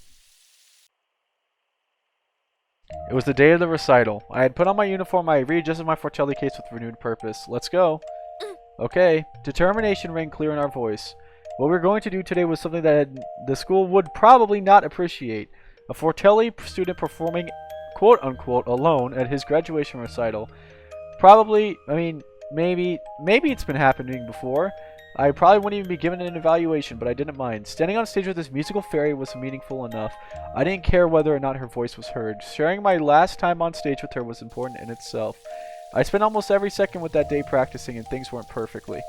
It was the day of the recital. I had put on my uniform, I readjusted my Fortelli case with renewed purpose. Let's go. Okay. Determination rang clear in our voice. What we were going to do today was something that the school would probably not appreciate. A Fortelli student performing quote-unquote alone at his graduation recital. Probably, I mean, maybe it's been happening before. I probably wouldn't even be given an evaluation, but I didn't mind. Standing on stage with this musical fairy was meaningful enough. I didn't care whether or not her voice was heard. Sharing my last time on stage with her was important in itself. I spent almost every second with that day practicing, and things weren't perfectly.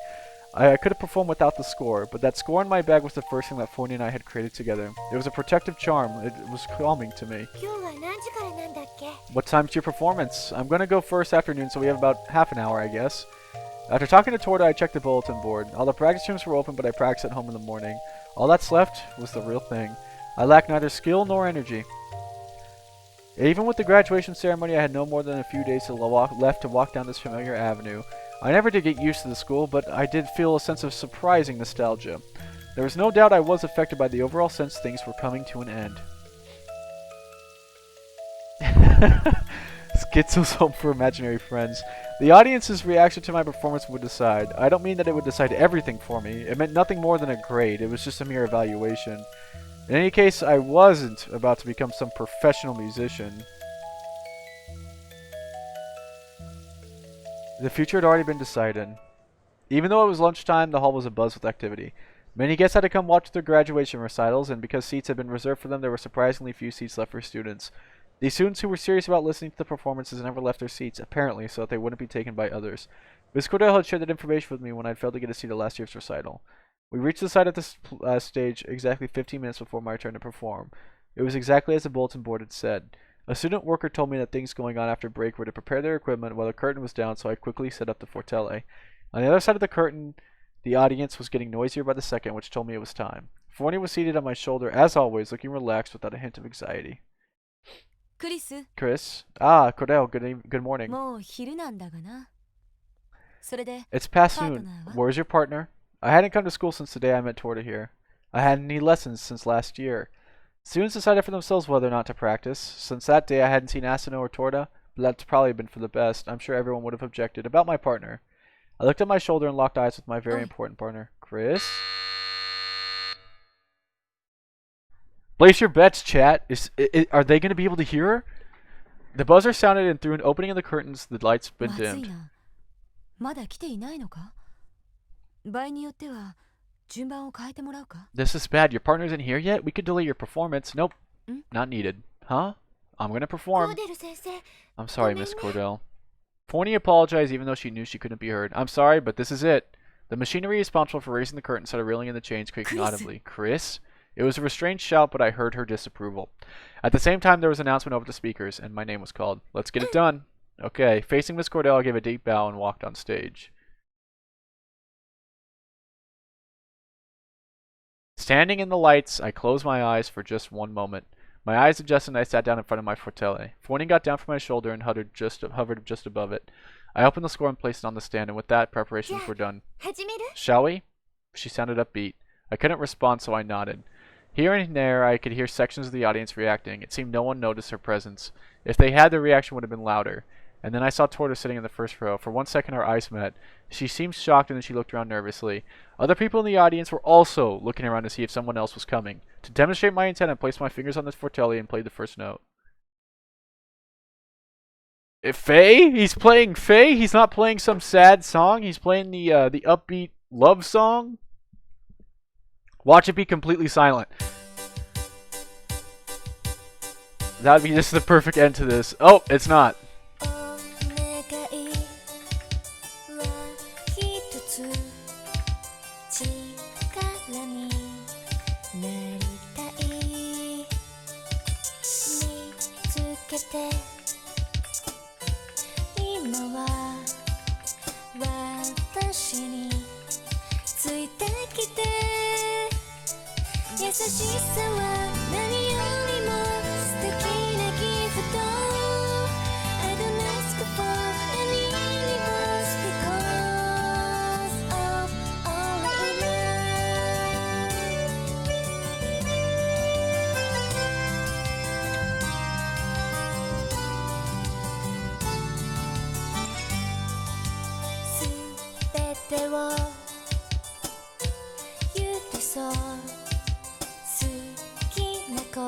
I could have performed without the score, but that score in my bag was the first thing that Forney and I had created together. It was a protective charm. It was calming to me. 今日は何時からなんだっけ What time's your performance? I'm gonna go first afternoon, so we have about half an hour, I guess. After talking to Torta, I checked the bulletin board. All the practice rooms were open, but I practiced at home in the morning. All that's left was the real thing. I lacked neither skill nor energy. Even with the graduation ceremony, I had no more than a few days left to walk down this familiar avenue. I never did get used to the school, but I did feel a sense of surprising nostalgia. There was no doubt I was affected by the overall sense things were coming to an end. Schizo's home for imaginary friends. The audience's reaction to my performance would decide. I don't mean that it would decide everything for me. It meant nothing more than a grade. It was just a mere evaluation. In any case, I wasn't about to become some professional musician. The future had already been decided. Even though it was lunchtime, the hall was abuzz with activity. Many guests had to come watch their graduation recitals, and because seats had been reserved for them, there were surprisingly few seats left for students. These students who were serious about listening to the performances never left their seats, apparently, so that they wouldn't be taken by others. Miss Cordell had shared that information with me when I'd failed to get a seat at last year's recital. We reached the side of the stage exactly 15 minutes before my turn to perform. It was exactly as the bulletin board had said. A student worker told me that things going on after break were to prepare their equipment while the curtain was down, so I quickly set up the Fortelli. On the other side of the curtain, the audience was getting noisier by the second, which told me it was time. Forney was seated on my shoulder, as always, looking relaxed without a hint of anxiety. Chris? Ah, Cordell, good morning. もう昼なんだがな。それで、 It's past Partner. noon. Where's your partner? I hadn't come to school since the day I met Torta here. I hadn't any lessons since last year. Students decided for themselves whether or not to practice. Since that day I hadn't seen Asano or Torta, but that's probably been for the best. I'm sure everyone would have objected. About my partner. I looked at my shoulder and locked eyes with my very important partner. Chris? Place your bets, chat. Are they going to be able to hear her? The buzzer sounded, and through an opening in the curtains, the lights been まずい dimmed. な。まだ来ていないのか？場合によっては順番を変えてもらうか？ This is bad. Your partner isn't here yet? We could delay your performance. Nope. Hmm? Not needed. Huh? I'm going to コ perform. ーデル先生 I'm sorry, Go Miss ahead. Cordell. Forney apologized even though she knew she couldn't be heard. I'm sorry, but this is it. The machinery responsible for raising the curtain started reeling in the chains, creaking Chris. audibly. Chris? It was a restrained shout, but I heard her disapproval. At the same time, there was an announcement over the speakers, and my name was called. Let's get it done. Okay, facing Miss Cordell, I gave a deep bow and walked on stage. Standing in the lights, I closed my eyes for just one moment. My eyes adjusted and I sat down in front of my fortele. Forney got down from my shoulder and hovered just above it. I opened the score and placed it on the stand, and with that, preparations were done. 始める? Shall we? She sounded upbeat. I couldn't respond, so I nodded. Here and there, I could hear sections of the audience reacting. It seemed no one noticed her presence. If they had, their reaction would have been louder. And then I saw Torta sitting in the first row. For 1 second, our eyes met. She seemed shocked, and then she looked around nervously. Other people in the audience were also looking around to see if someone else was coming. To demonstrate my intent, I placed my fingers on the fortele and played the first note. Faye? He's playing Faye? He's not playing some sad song? He's playing the upbeat love song? Watch it be completely silent. That would be just the perfect end to this. Oh, it's not. 優しさは何よりも素敵なギフト I don't ask for any universe because of only love 全てを許そうこ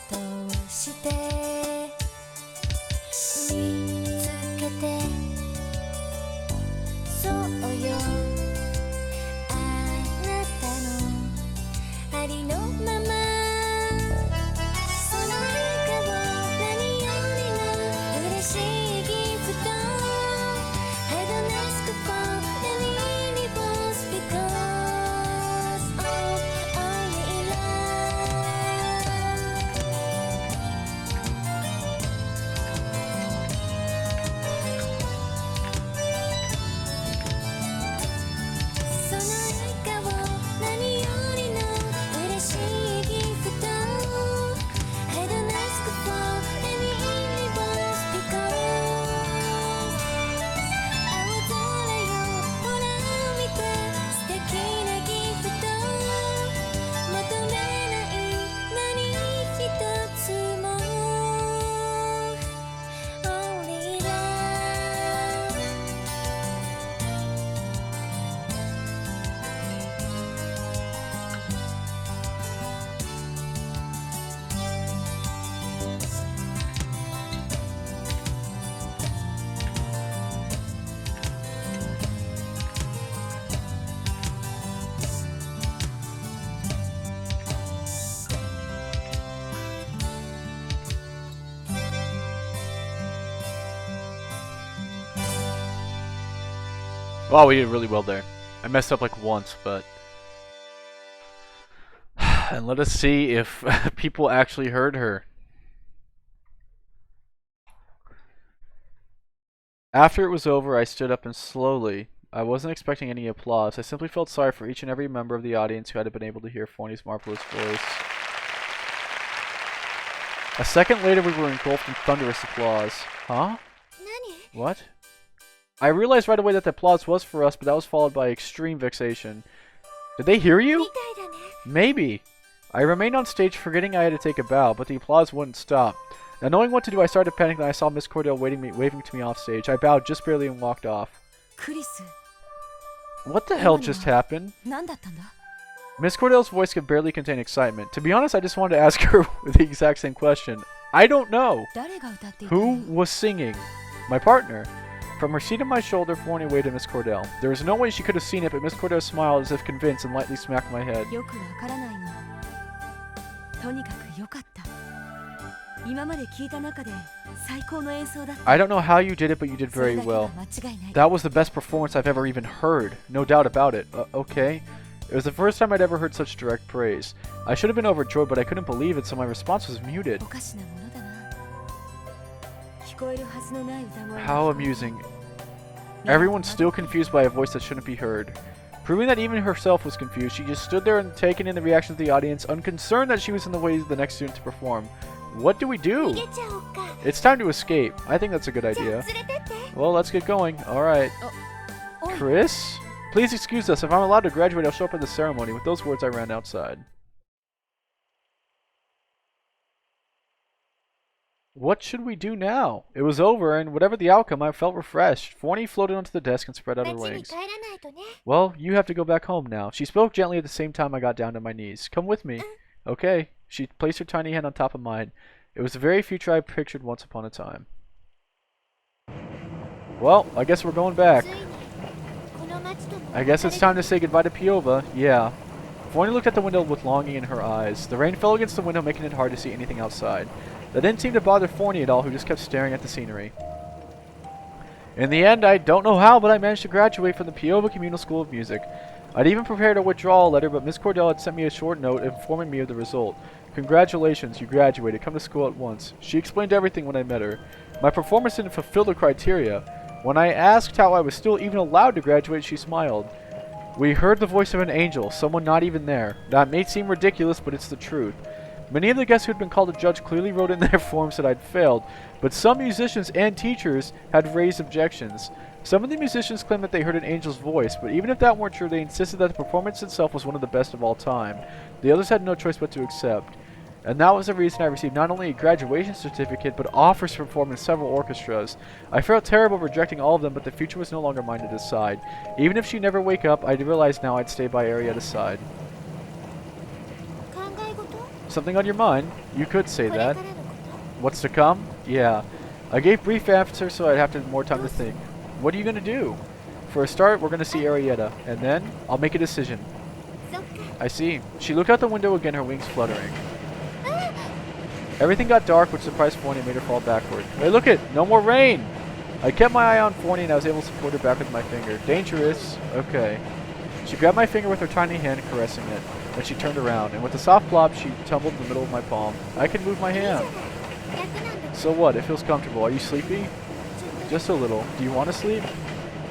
とをして見つけてそうよあなたのありのままその笑顔何よりも嬉しいギフト I don't ask for any universe because of only love Wow, we did really well there. I messed up like once, but... And let us see if people actually heard her. After it was over, I stood up and slowly... I wasn't expecting any applause. I simply felt sorry for each and every member of the audience who hadn't been able to hear Forney's marvelous voice. A second later, we were engulfed in thunderous applause. Huh? What? I realized right away that the applause was for us, but that was followed by extreme vexation. Did they hear you? Maybe. I remained on stage forgetting I had to take a bow, but the applause wouldn't stop. Now knowing what to do, I started panicking and I saw Miss Cordell waving to me off stage. I bowed just barely and walked off. What the hell just happened? Miss Cordell's voice could barely contain excitement. To be honest, I just wanted to ask her the exact same question. I don't know. Who was singing? My partner. From her seat on my shoulder, Forney waved at Miss Cordell. There was no way she could have seen it, but Miss Cordell smiled as if convinced and lightly smacked my head. I don't know how you did it, but you did very well. That was the best performance I've ever even heard. No doubt about it. Okay. It was the first time I'd ever heard such direct praise. I should have been overjoyed, but I couldn't believe it, so my response was muted. How amusing. Everyone's still confused by a voice that shouldn't be heard. Proving that even herself was confused, she just stood there and taking in the reaction of the audience, unconcerned that she was in the way of the next student to perform. What do we 逃 do? げちゃおうか。 It's time to escape. I think that's a good じゃ idea. あ連れてって。 Well, let's get going. Alright. おい Chris? Please excuse us. If I'm allowed to graduate, I'll show up at the ceremony. With those words, I ran outside. What should we do now? It was over, and whatever the outcome, I felt refreshed. Forney floated onto the desk and spread out her 町に wings. 帰らないとね。 Well, you have to go back home now. She spoke gently at the same time I got down to my knees. Come with me. Okay. She placed her tiny hand on top of mine. It was the very future I pictured once upon a time. Well, I guess we're going back. ついにこの町とも I guess it's time to say goodbye to Piova. Yeah. Forney looked at the window with longing in her eyes. The rain fell against the window, making it hard to see anything outside. That didn't seem to bother Forney at all, who just kept staring at the scenery. In the end, I don't know how, but I managed to graduate from the Piova Communal School of Music. I'd even prepared a withdrawal letter, but Miss Cordell had sent me a short note informing me of the result. Congratulations, you graduated. Come to school at once. She explained everything when I met her. My performance didn't fulfill the criteria. When I asked how I was still even allowed to graduate, she smiled. We heard the voice of an angel, someone not even there. That may seem ridiculous, but it's the truth. Many of the guests who had been called to judge clearly wrote in their forms that I'd failed, but some musicians and teachers had raised objections. Some of the musicians claimed that they heard an angel's voice, but even if that weren't true, they insisted that the performance itself was one of the best of all time. The others had no choice but to accept. And that was the reason I received not only a graduation certificate, but offers to perform in several orchestras. I felt terrible rejecting all of them, but the future was no longer mine to decide. Even if she'd never wake up, I realized now I'd stay by Arietta's side. 考え事？ Something on your mind? You could say これから that. のこと？ What's to come? Yeah. I gave brief answers so I'd have to more time to think. What are you gonna do? For a start, we're gonna see Arietta, and then I'll make a decision. そっか。 I see. She looked out the window again, her wings fluttering. Everything got dark, which surprised Forney and made her fall backward. Hey, look it! No more rain! I kept my eye on Forney and I was able to support her back with my finger. Dangerous. Okay. She grabbed my finger with her tiny hand, caressing it. Then she turned around, and with a soft plop, she tumbled in the middle of my palm. I can move my いいじゃ hand. ない。楽なんだから。 So what? It feels comfortable. Are you sleepy? ちょっと Just a little. Do you want to sleep?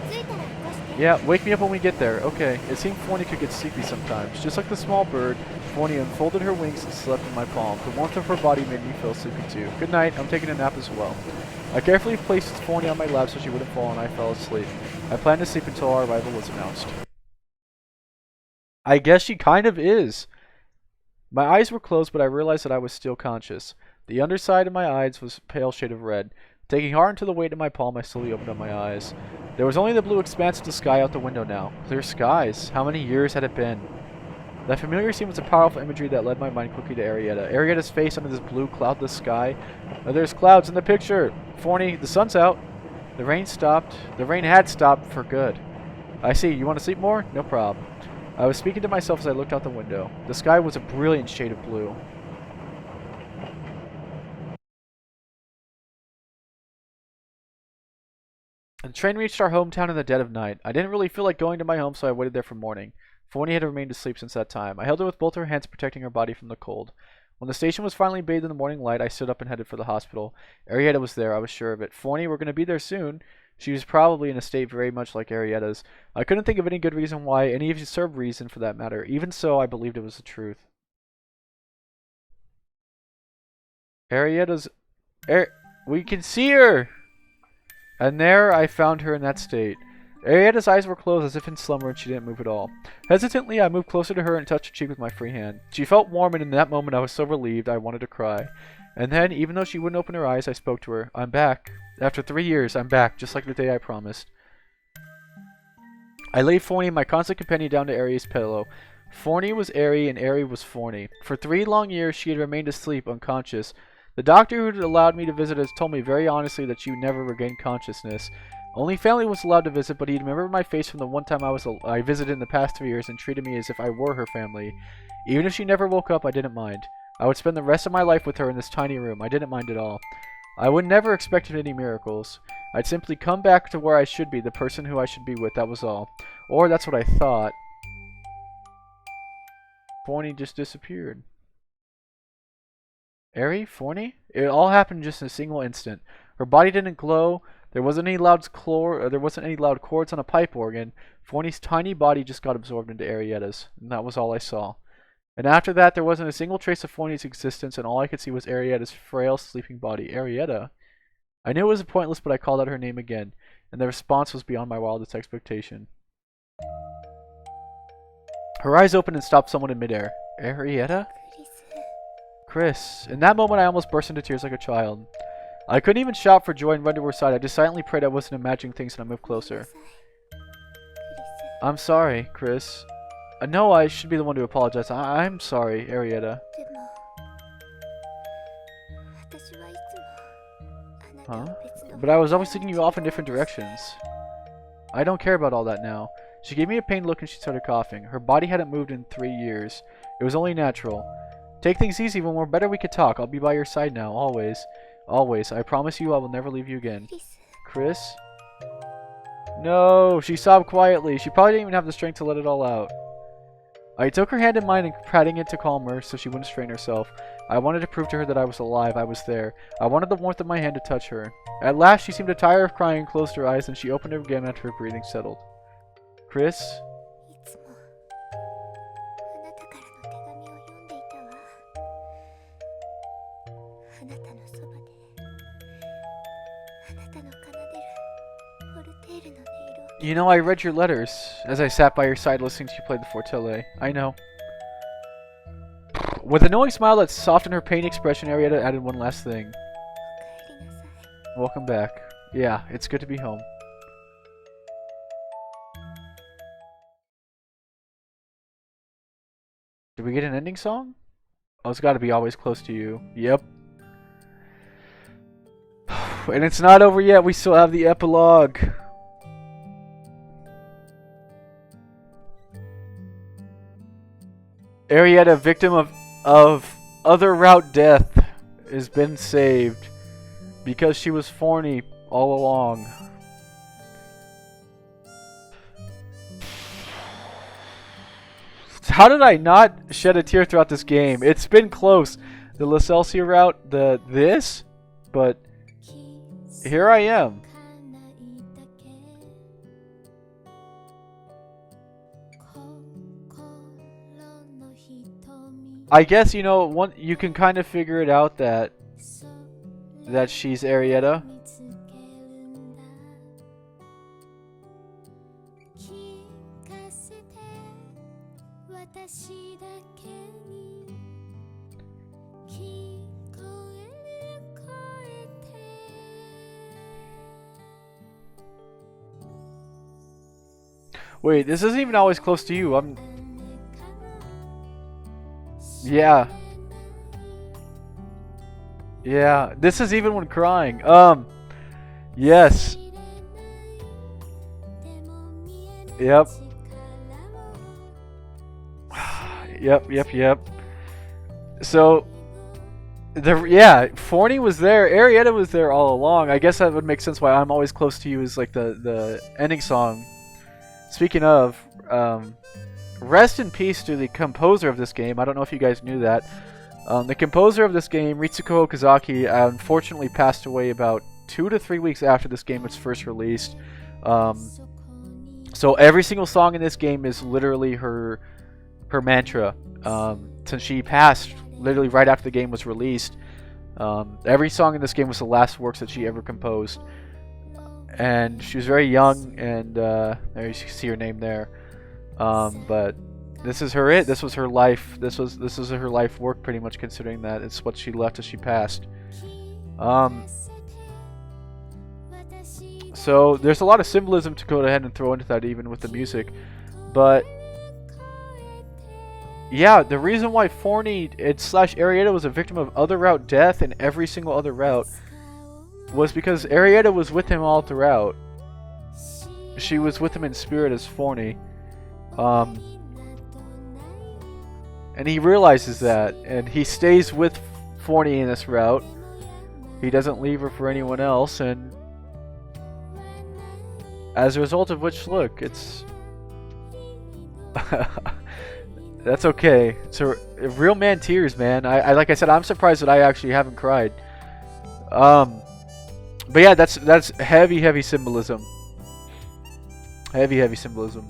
着いたら起こして。 Yeah, wake me up when we get there. Okay. It seemed Forney could get sleepy sometimes. Just like the small bird, Forney unfolded her wings and slept in my palm. The warmth of her body made me feel sleepy too. Good night. I'm taking a nap as well. I carefully placed Forney on my lap so she wouldn't fall and I fell asleep. I planned to sleep until our arrival was announced. I guess she kind of is. My eyes were closed, but I realized that I was still conscious. The underside of my eyes was a pale shade of red. Taking heart into the weight in my palm, I slowly opened up my eyes. There was only the blue expanse of the sky out the window now. Clear skies. How many years had it been? That familiar scene was a powerful imagery that led my mind quickly to Arietta. Arietta's face under this blue, cloudless sky. There's clouds in the picture. Forney, the sun's out. The rain stopped. The rain had stopped for good. I see. You want to sleep more? No problem. I was speaking to myself as I looked out the window. The sky was a brilliant shade of blue. The train reached our hometown in the dead of night. I didn't really feel like going to my home, so I waited there for morning. Forney had remained asleep since that time. I held her with both her hands, protecting her body from the cold. When the station was finally bathed in the morning light, I stood up and headed for the hospital. Arietta was there, I was sure of it. Forney, we're going to be there soon. She was probably in a state very much like Arietta's. I couldn't think of any good reason why, any absurd reason for that matter. Even so, I believed it was the truth. Arietta's... we can see her! And there I found her in that state. Arietta's eyes were closed as if in slumber, and she didn't move at all. Hesitantly, I moved closer to her and touched her cheek with my free hand. She felt warm, and in that moment I was so relieved I wanted to cry. And then, even though she wouldn't open her eyes, I spoke to her. I'm back. After 3 years, I'm back, just like the day I promised. I laid Forney, my constant companion, down to Ari's pillow. Forney was Ari, and Ari was Forney. For 3 long years, she had remained asleep, unconscious. The doctor who had allowed me to visit has told me very honestly that she would never regain consciousness. Only family was allowed to visit, but he remembered my face from the one time I visited in the past 3 years and treated me as if I were her family. Even if she never woke up, I didn't mind. I would spend the rest of my life with her in this tiny room. I didn't mind at all. I would never expect any miracles. I'd simply come back to where I should be, the person who I should be with, that was all. Or that's what I thought. Forney just disappeared. Ari? Forney? It all happened in just a single instant. Her body didn't glow, There wasn't any loud chords on a pipe organ. Forney's tiny body just got absorbed into Arietta's, and that was all I saw. And after that, there wasn't a single trace of Forney's existence, and all I could see was Arietta's frail, sleeping body. Arietta? I knew it was pointless, but I called out her name again, and the response was beyond my wildest expectation. Her eyes opened and stopped somewhat in midair. Arietta? クリス Chris. In that moment, I almost burst into tears like a child. I couldn't even shout for joy and run to her side. I just silently prayed I wasn't imagining things, and I moved ごめん closer. なさいクリス I'm sorry, Chris. No, I should be the one to apologize. I'm sorry, Arietta. でも私はいつもあな Huh? たを別の But I was always leading you off in different directions. I don't care about all that now. She gave me a pained look and she started coughing. Her body hadn't moved in 3 years. It was only natural. Take things easy. When we're better, we could talk. I'll be by your side now, always. Always. I promise you I will never leave you again. クリス Chris? No, she sobbed quietly. She probably didn't even have the strength to let it all out. I took her hand in mine and patting it to calm her so she wouldn't strain herself. I wanted to prove to her that I was alive. I was there. I wanted the warmth of my hand to touch her. At last, she seemed to tire of crying and closed her eyes, and she opened them again after her breathing settled. Chris? いつもあなたからの手紙を読んでいたわあなたのそばであなたの奏でるフォルテールの音色を You know, I read your letters as I sat by your side listening to you play the fortele. I know. With a knowing smile that softened her pain expression, Arietta added one last thing. おかえりなさい Welcome back. Yeah, it's good to be home. Did we get an ending song? Oh, it's got to be Always Close to You. Yep. And it's not over yet. We still have the epilogue. Arietta, victim of other route death, has been saved because she was Forney all along. How did I not shed a tear throughout this game? It's been close. The Lacelsia route, this, but here I am. I guess, you know, you can kind of figure it out that she's Arietta. Wait, this isn't even Always Close to You. Yeah. Yeah, this is even when crying. Yes. Yep. Yep. So, Forney was there. Arietta was there all along. I guess that would make sense why I'm Always Close to You is like the ending song. Speaking of, rest in peace to the composer of this game. I don't know if you guys knew that. The composer of this game, Ritsuko Okazaki, unfortunately passed away about 2 to 3 weeks after this game was first released. So every single song in this game is literally her mantra. Since she passed literally right after the game was released, every song in this game was the last works that she ever composed. And she was very young, and there you see her name there. But this is her This was her life. This was her life work, pretty much, considering that it's what she left as she passed. So there's a lot of symbolism to go ahead and throw into that, even with the music. But yeah, the reason why Forney / Arietta was a victim of other route death in every single other route was because Arietta was with him all throughout. She was with him in spirit as Forney. And he realizes that, and he stays with Forney in this route. He doesn't leave her for anyone else, and as a result of which, look, it's that's okay. So real man tears, man. I like I said, I'm surprised that I actually haven't cried. But yeah, that's heavy symbolism. Heavy symbolism.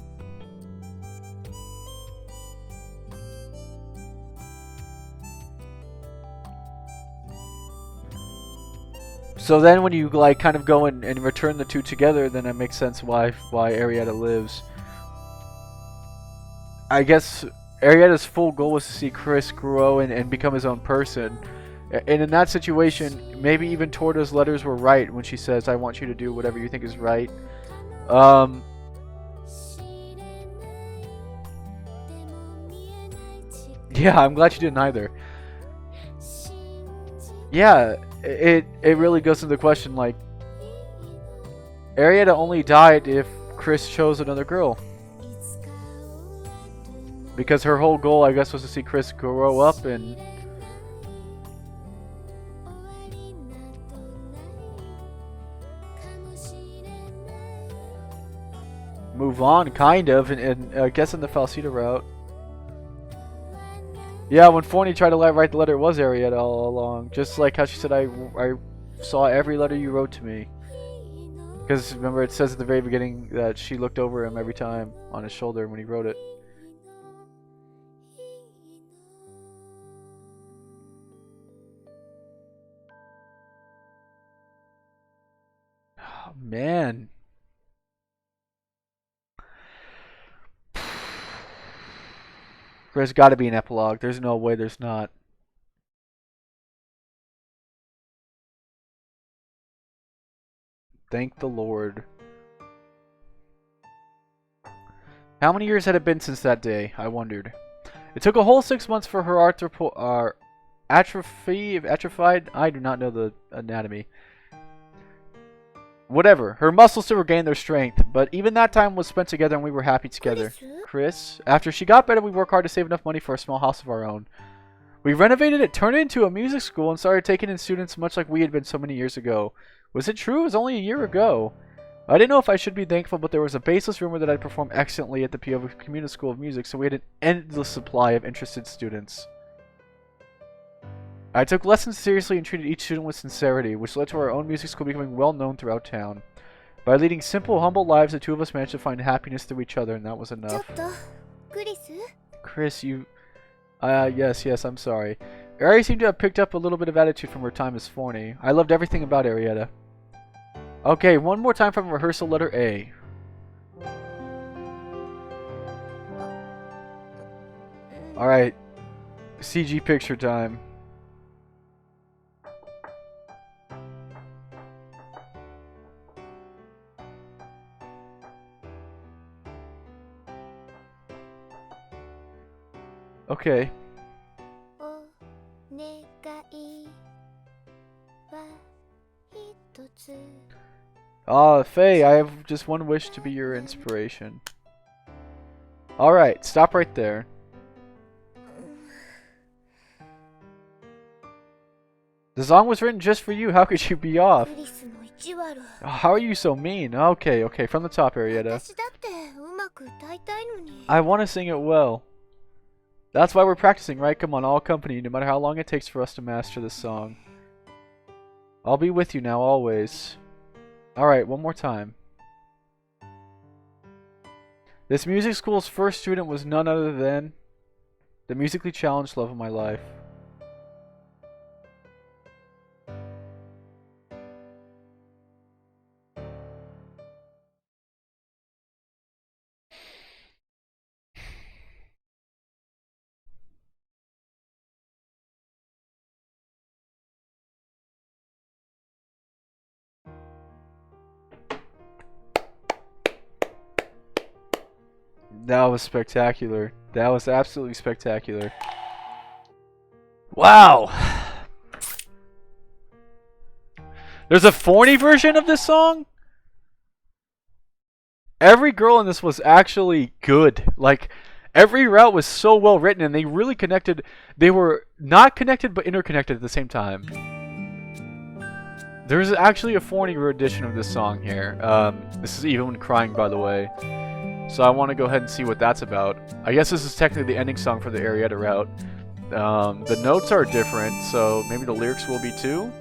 So then when you like kind of go and return the two together, then it makes sense why Arietta lives. I guess Arietta's full goal was to see Chris grow and become his own person. And in that situation, maybe even Torta's letters were right when she says, I want you to do whatever you think is right. Yeah, I'm glad you didn't either. Yeah, it really goes into the question, like, Arietta only died if Chris chose another girl. Because her whole goal, I guess, was to see Chris grow up and move on, kind of, and I guess in the Falsita route. Yeah, when Forney tried to write the letter, it was Arietta all along. Just like how she said, I saw every letter you wrote to me. Because remember, it says at the very beginning that she looked over him every time on his shoulder when he wrote it. Oh, man. There's got to be an epilogue. There's no way there's not. Thank the Lord. How many years had it been since that day? I wondered. It took a whole 6 months for her atrophied. I do not know the anatomy. Whatever. Her muscles still regained their strength, but even that time was spent together and we were happy together. Chris, after she got better, we worked hard to save enough money for a small house of our own. We renovated it, turned it into a music school, and started taking in students much like we had been so many years ago. Was it true? It was only a year ago. I didn't know if I should be thankful, but there was a baseless rumor that I'd perform excellently at the PO Community School of Music, so we had an endless supply of interested students. I took lessons seriously and treated each student with sincerity, which led to our own music school becoming well known throughout town. By leading simple, humble lives, the two of us managed to find happiness through each other, and that was enough. Chris, you... yes, I'm sorry. Ari seemed to have picked up a little bit of attitude from her time as Forney. I loved everything about Arietta. Okay, one more time from rehearsal letter A. Alright. CG picture time. Okay. Faye, I have just one wish to be your inspiration. Alright, stop right there. The song was written just for you, how could you be off? How are you so mean? Okay, from the top, Arietta. I want to sing it well. That's why we're practicing, right? Come on, I'll accompany you, no matter how long it takes for us to master this song. I'll be with you now, always. Alright, one more time. This music school's first student was none other than the musically challenged love of my life. That was spectacular. That was absolutely spectacular. Wow! There's a Forney version of this song? Every girl in this was actually good. Like, every route was so well written and they really connected. They were not connected but interconnected at the same time. There's actually a Forney edition of this song here. This is Even When Crying, by the way. So I want to go ahead and see what that's about. I guess this is technically the ending song for the Arietta route. The notes are different, so maybe the lyrics will be too?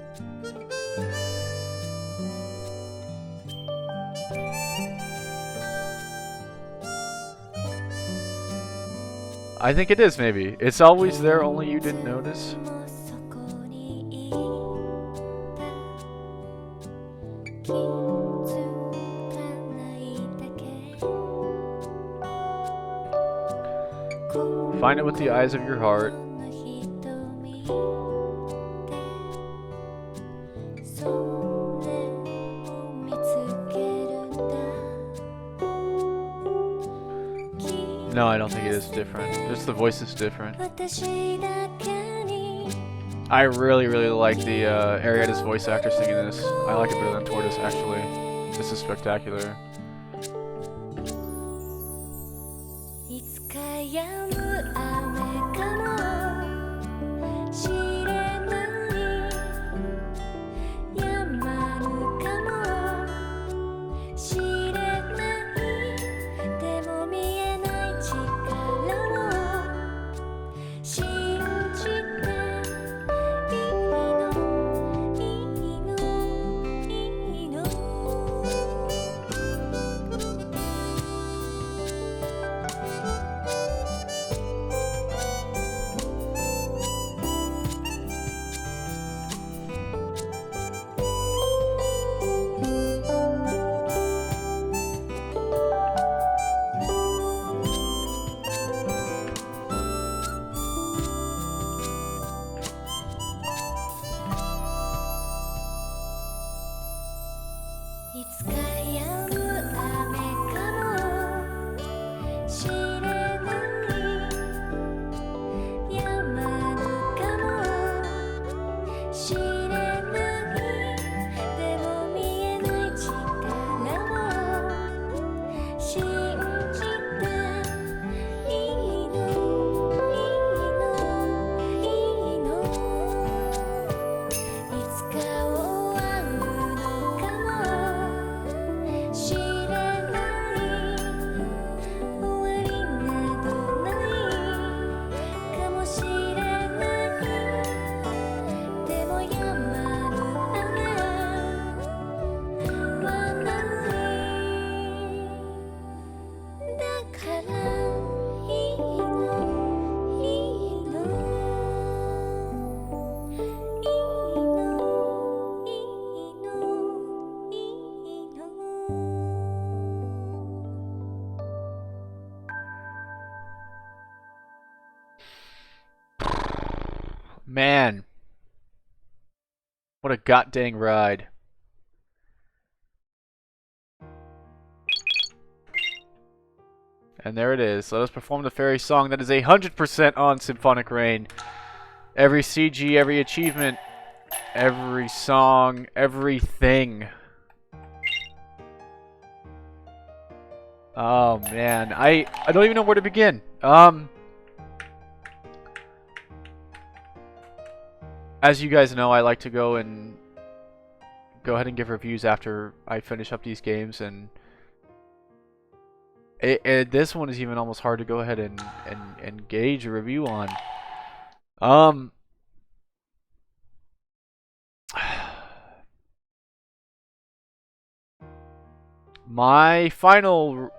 I think it is, maybe. It's always there, only you didn't notice. そこにいた気づかないだけ Find it with the eyes of your heart. この瞳でそれを見つけるんだ No, I don't think it is different. Just the voice is different. 私だけに I really, really like the Arietta's voice actor singing this. I like it better than Tortoise, actually. This is spectacular. いつか止む雨かもしれない止まるかもしれないでも見えない力を信じていいのいいのいいの いつか止む雨かもしれない止まるかもしれないでも見えない力を信じていいのいいのいいのいつか終わるのかも知れない終わりなどないかもしれないでも止まる雨はないだからいいのいいのいいのいいのいいの Man. What a god-dang ride. And there it is. Let us perform the fairy song that is 100% on Symphonic Rain. Every CG, every achievement, every song, everything. Oh man, I don't even know where to begin. As you guys know, I like to go ahead and give reviews after I finish up these games, and this one is even almost hard to go ahead and gauge a review on. My final...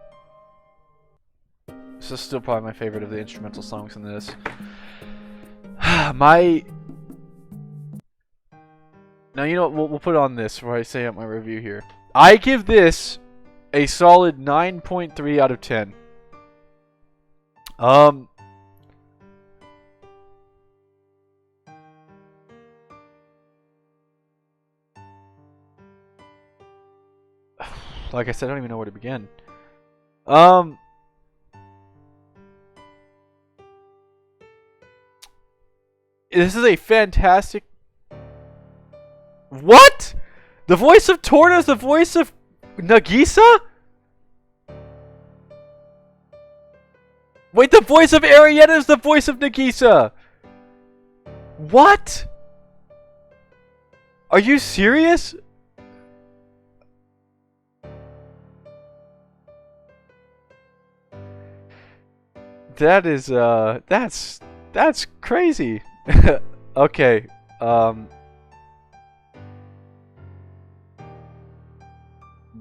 This is still probably my favorite of the instrumental songs in this. Now, you know what, we'll put on this before I say out my review here. I give this a solid 9.3 out of 10. Like I said, I don't even know where to begin. This is a fantastic... What? The voice of Torta is the voice of Nagisa? Wait, the voice of Arietta is the voice of Nagisa. What? Are you serious? That is that's crazy. Okay.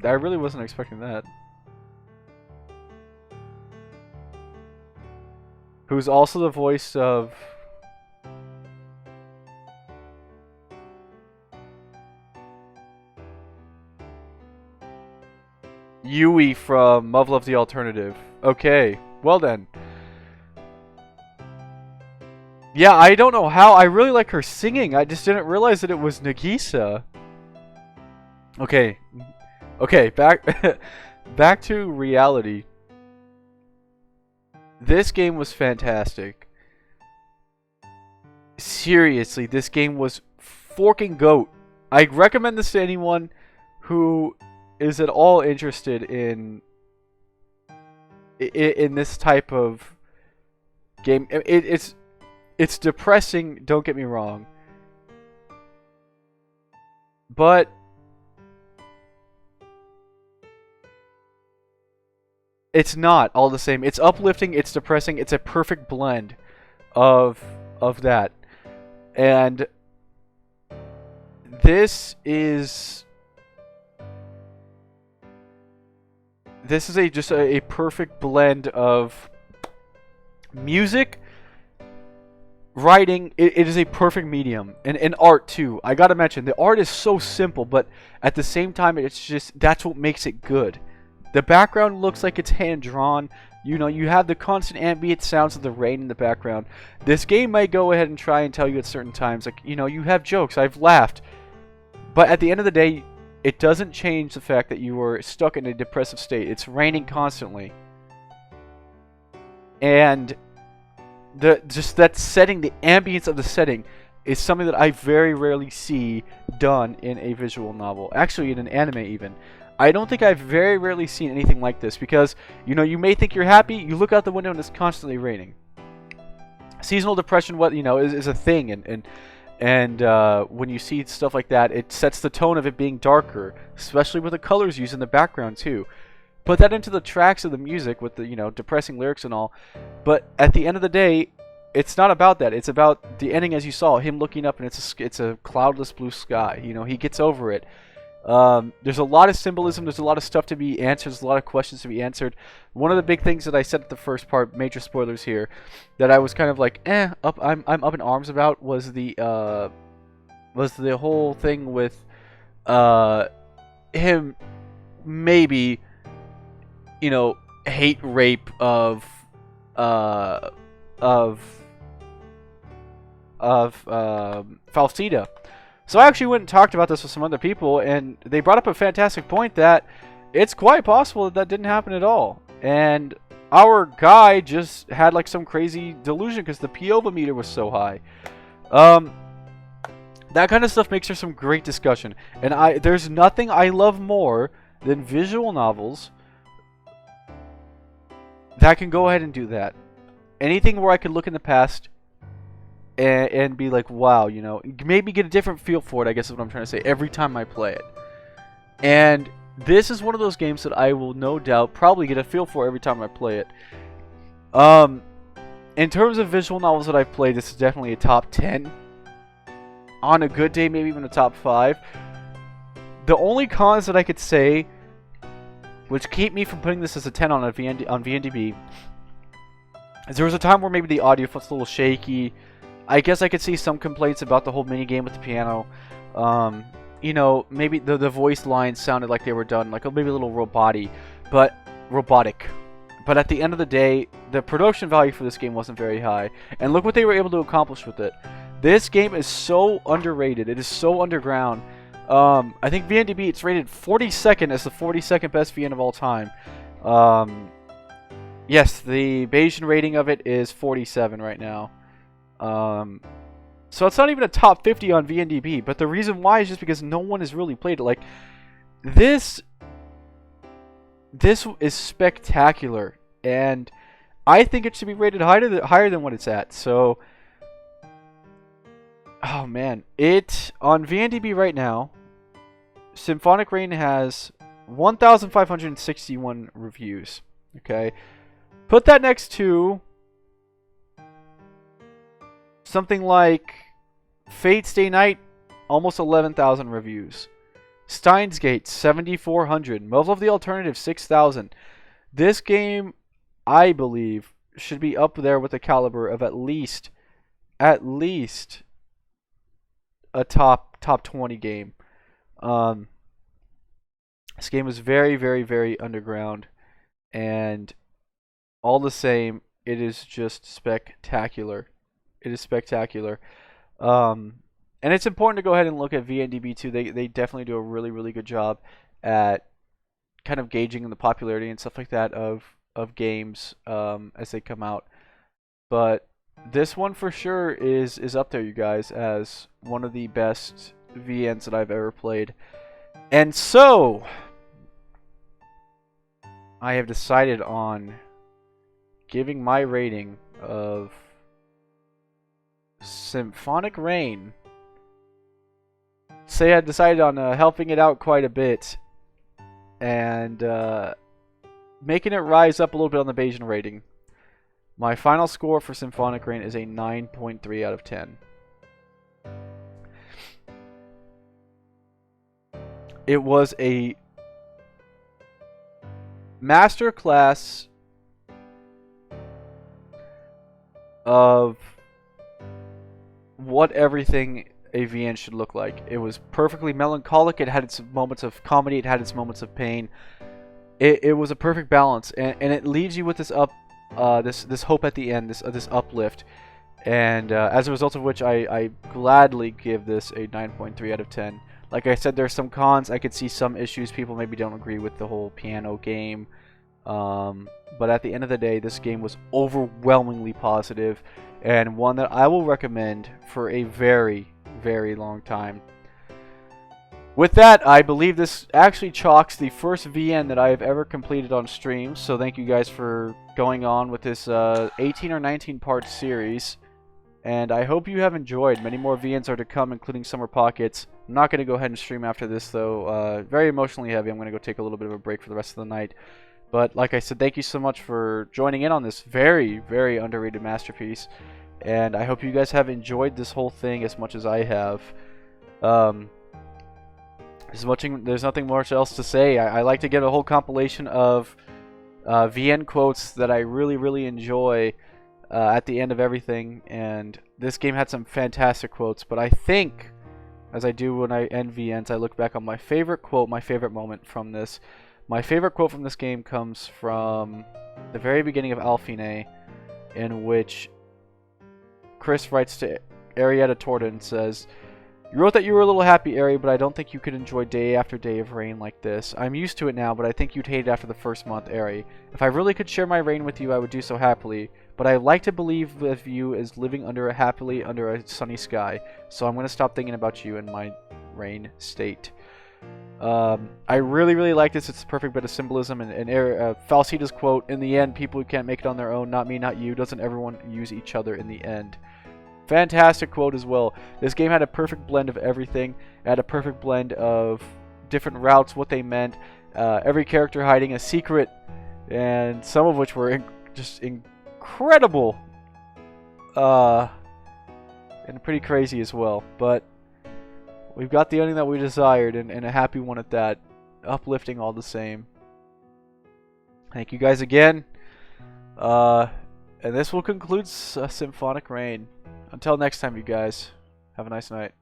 I really wasn't expecting that. who's also the voice of Yui from Love Love the Alternative. Okay, well then. Yeah, I don't know how. I really like her singing. I just didn't realize that it was Nagisa. Okay. Okay, back to reality. This game was fantastic. Seriously, this game was forking goat. I recommend this to anyone who is at all interested in this type of game. It's depressing, don't get me wrong. But it's not all the same. It's uplifting, it's depressing, it's a perfect blend of that. And this is just a perfect blend of music, writing. It is a perfect medium, and art too. I gotta mention, the art is so simple, but at the same time, it's just, that's what makes it good. The background looks like it's hand drawn. You know, you have the constant ambient sounds of the rain in the background. This game might go ahead and try and tell you at certain times, like, you know, you have jokes, I've laughed, but at the end of the day, it doesn't change the fact that you were stuck in a depressive state. It's raining constantly, and just that setting, the ambience of the setting, is something that I very rarely see done in a visual novel. Actually, in an anime even. I don't think I've very rarely seen anything like this, because, you know, you may think you're happy, you look out the window and it's constantly raining. Seasonal depression, is a thing, and when you see stuff like that, it sets the tone of it being darker, especially with the colors used in the background too. Put that into the tracks of the music with the, you know, depressing lyrics and all, but at the end of the day, it's not about that. It's about the ending, as you saw, him looking up and it's a cloudless blue sky. You know, he gets over it. There's a lot of symbolism, there's a lot of stuff to be answered, there's a lot of questions to be answered. One of the big things that I said at the first part, major spoilers here, that I was kind of like, I'm up in arms about, was the whole thing with him maybe, you know, hate rape of Faustida. So I actually went and talked about this with some other people, and they brought up a fantastic point that it's quite possible that didn't happen at all. And our guy just had like some crazy delusion because the Piova meter was so high. That kind of stuff makes for some great discussion. And there's nothing I love more than visual novels that can go ahead and do that. Anything where I can look in the past and be like, wow, you know, maybe get a different feel for it, I guess is what I'm trying to say, every time I play it. And this is one of those games that I will no doubt probably get a feel for every time I play it. In terms of visual novels that I've played, this is definitely a top 10. On a good day, maybe even a top 5. The only cons that I could say, which keep me from putting this as a 10 on VNDB, is there was a time where maybe the audio felt a little shaky. I guess I could see some complaints about the whole minigame with the piano. You know, maybe the voice lines sounded like they were done, like maybe a little robotic. But at the end of the day, the production value for this game wasn't very high. And look what they were able to accomplish with it. This game is so underrated. It is so underground. I think VNDB, it's rated 42nd as the 42nd best VN of all time. Yes, the Bayesian rating of it is 47 right now. So it's not even a top 50 on VNDB, but the reason why is just because no one has really played it. Like, this is spectacular, and I think it should be rated higher than what it's at. So, oh man, on VNDB right now, Symhonic Rain has 1,561 reviews. Okay, put that next to something like Fate's Day Night, almost 11,000 reviews. Steins Gate, 7,400. Love of the Alternative, 6,000. This game, I believe, should be up there with the caliber of at least a top 20 game. Um, this game is very, very, very underground, and all the same, it is just spectacular. It is spectacular. And it's important to go ahead and look at VNDB too. They definitely do a really, really good job at kind of gauging the popularity and stuff like that of games as they come out. But this one for sure is up there, you guys, as one of the best VNs that I've ever played. And so I have decided on giving my rating of Symphonic Rain. Say I decided on helping it out quite a bit and making it rise up a little bit on the Bayesian rating. My final score for Symphonic Rain is a 9.3 out of 10. It was a masterclass of what everything a VN should look like. It was perfectly melancholic. It had its moments of comedy. It had its moments of pain. It was a perfect balance, and it leaves you with this this hope at the end, this uplift. And as a result of which, I gladly give this a 9.3 out of 10. Like I said, there's some cons. I could see some issues. People maybe don't agree with the whole piano game. But at the end of the day, this game was overwhelmingly positive, and one that I will recommend for a very, very long time. With that, I believe this actually chalks the first VN that I have ever completed on stream. So thank you guys for going on with this 18 or 19 part series. And I hope you have enjoyed. Many more VNs are to come, including Summer Pockets. I'm not going to go ahead and stream after this, though. Very emotionally heavy. I'm going to go take a little bit of a break for the rest of the night. But like I said, thank you so much for joining in on this very, very underrated masterpiece. And I hope you guys have enjoyed this whole thing as much as I have. There's nothing more else to say. I like to get a whole compilation of VN quotes that I really, really enjoy at the end of everything. And this game had some fantastic quotes. But I think, as I do when I end VNs, I look back on my favorite quote, my favorite moment from this. My favorite quote from this game comes from the very beginning of Alfine, in which Chris writes to Arietta Torda and says, "You wrote that you were a little happy, Ari, but I don't think you could enjoy day after day of rain like this. I'm used to it now, but I think you'd hate it after the first month, Ari. If I really could share my rain with you, I would do so happily, but I like to believe of you as living under a sunny sky, so I'm going to stop thinking about you in my rain state." I really, really like this. It's a perfect bit of symbolism, and Falsita's quote, "In the end, people who can't make it on their own, not me, not you, doesn't everyone use each other in the end?" Fantastic quote as well. This game had a perfect blend of everything. It had a perfect blend of different routes, what they meant, every character hiding a secret, and some of which were just incredible and pretty crazy as well. But we've got the ending that we desired, and a happy one at that. Uplifting all the same. Thank you guys again. And this will conclude Symphonic Rain. Until next time, you guys. Have a nice night.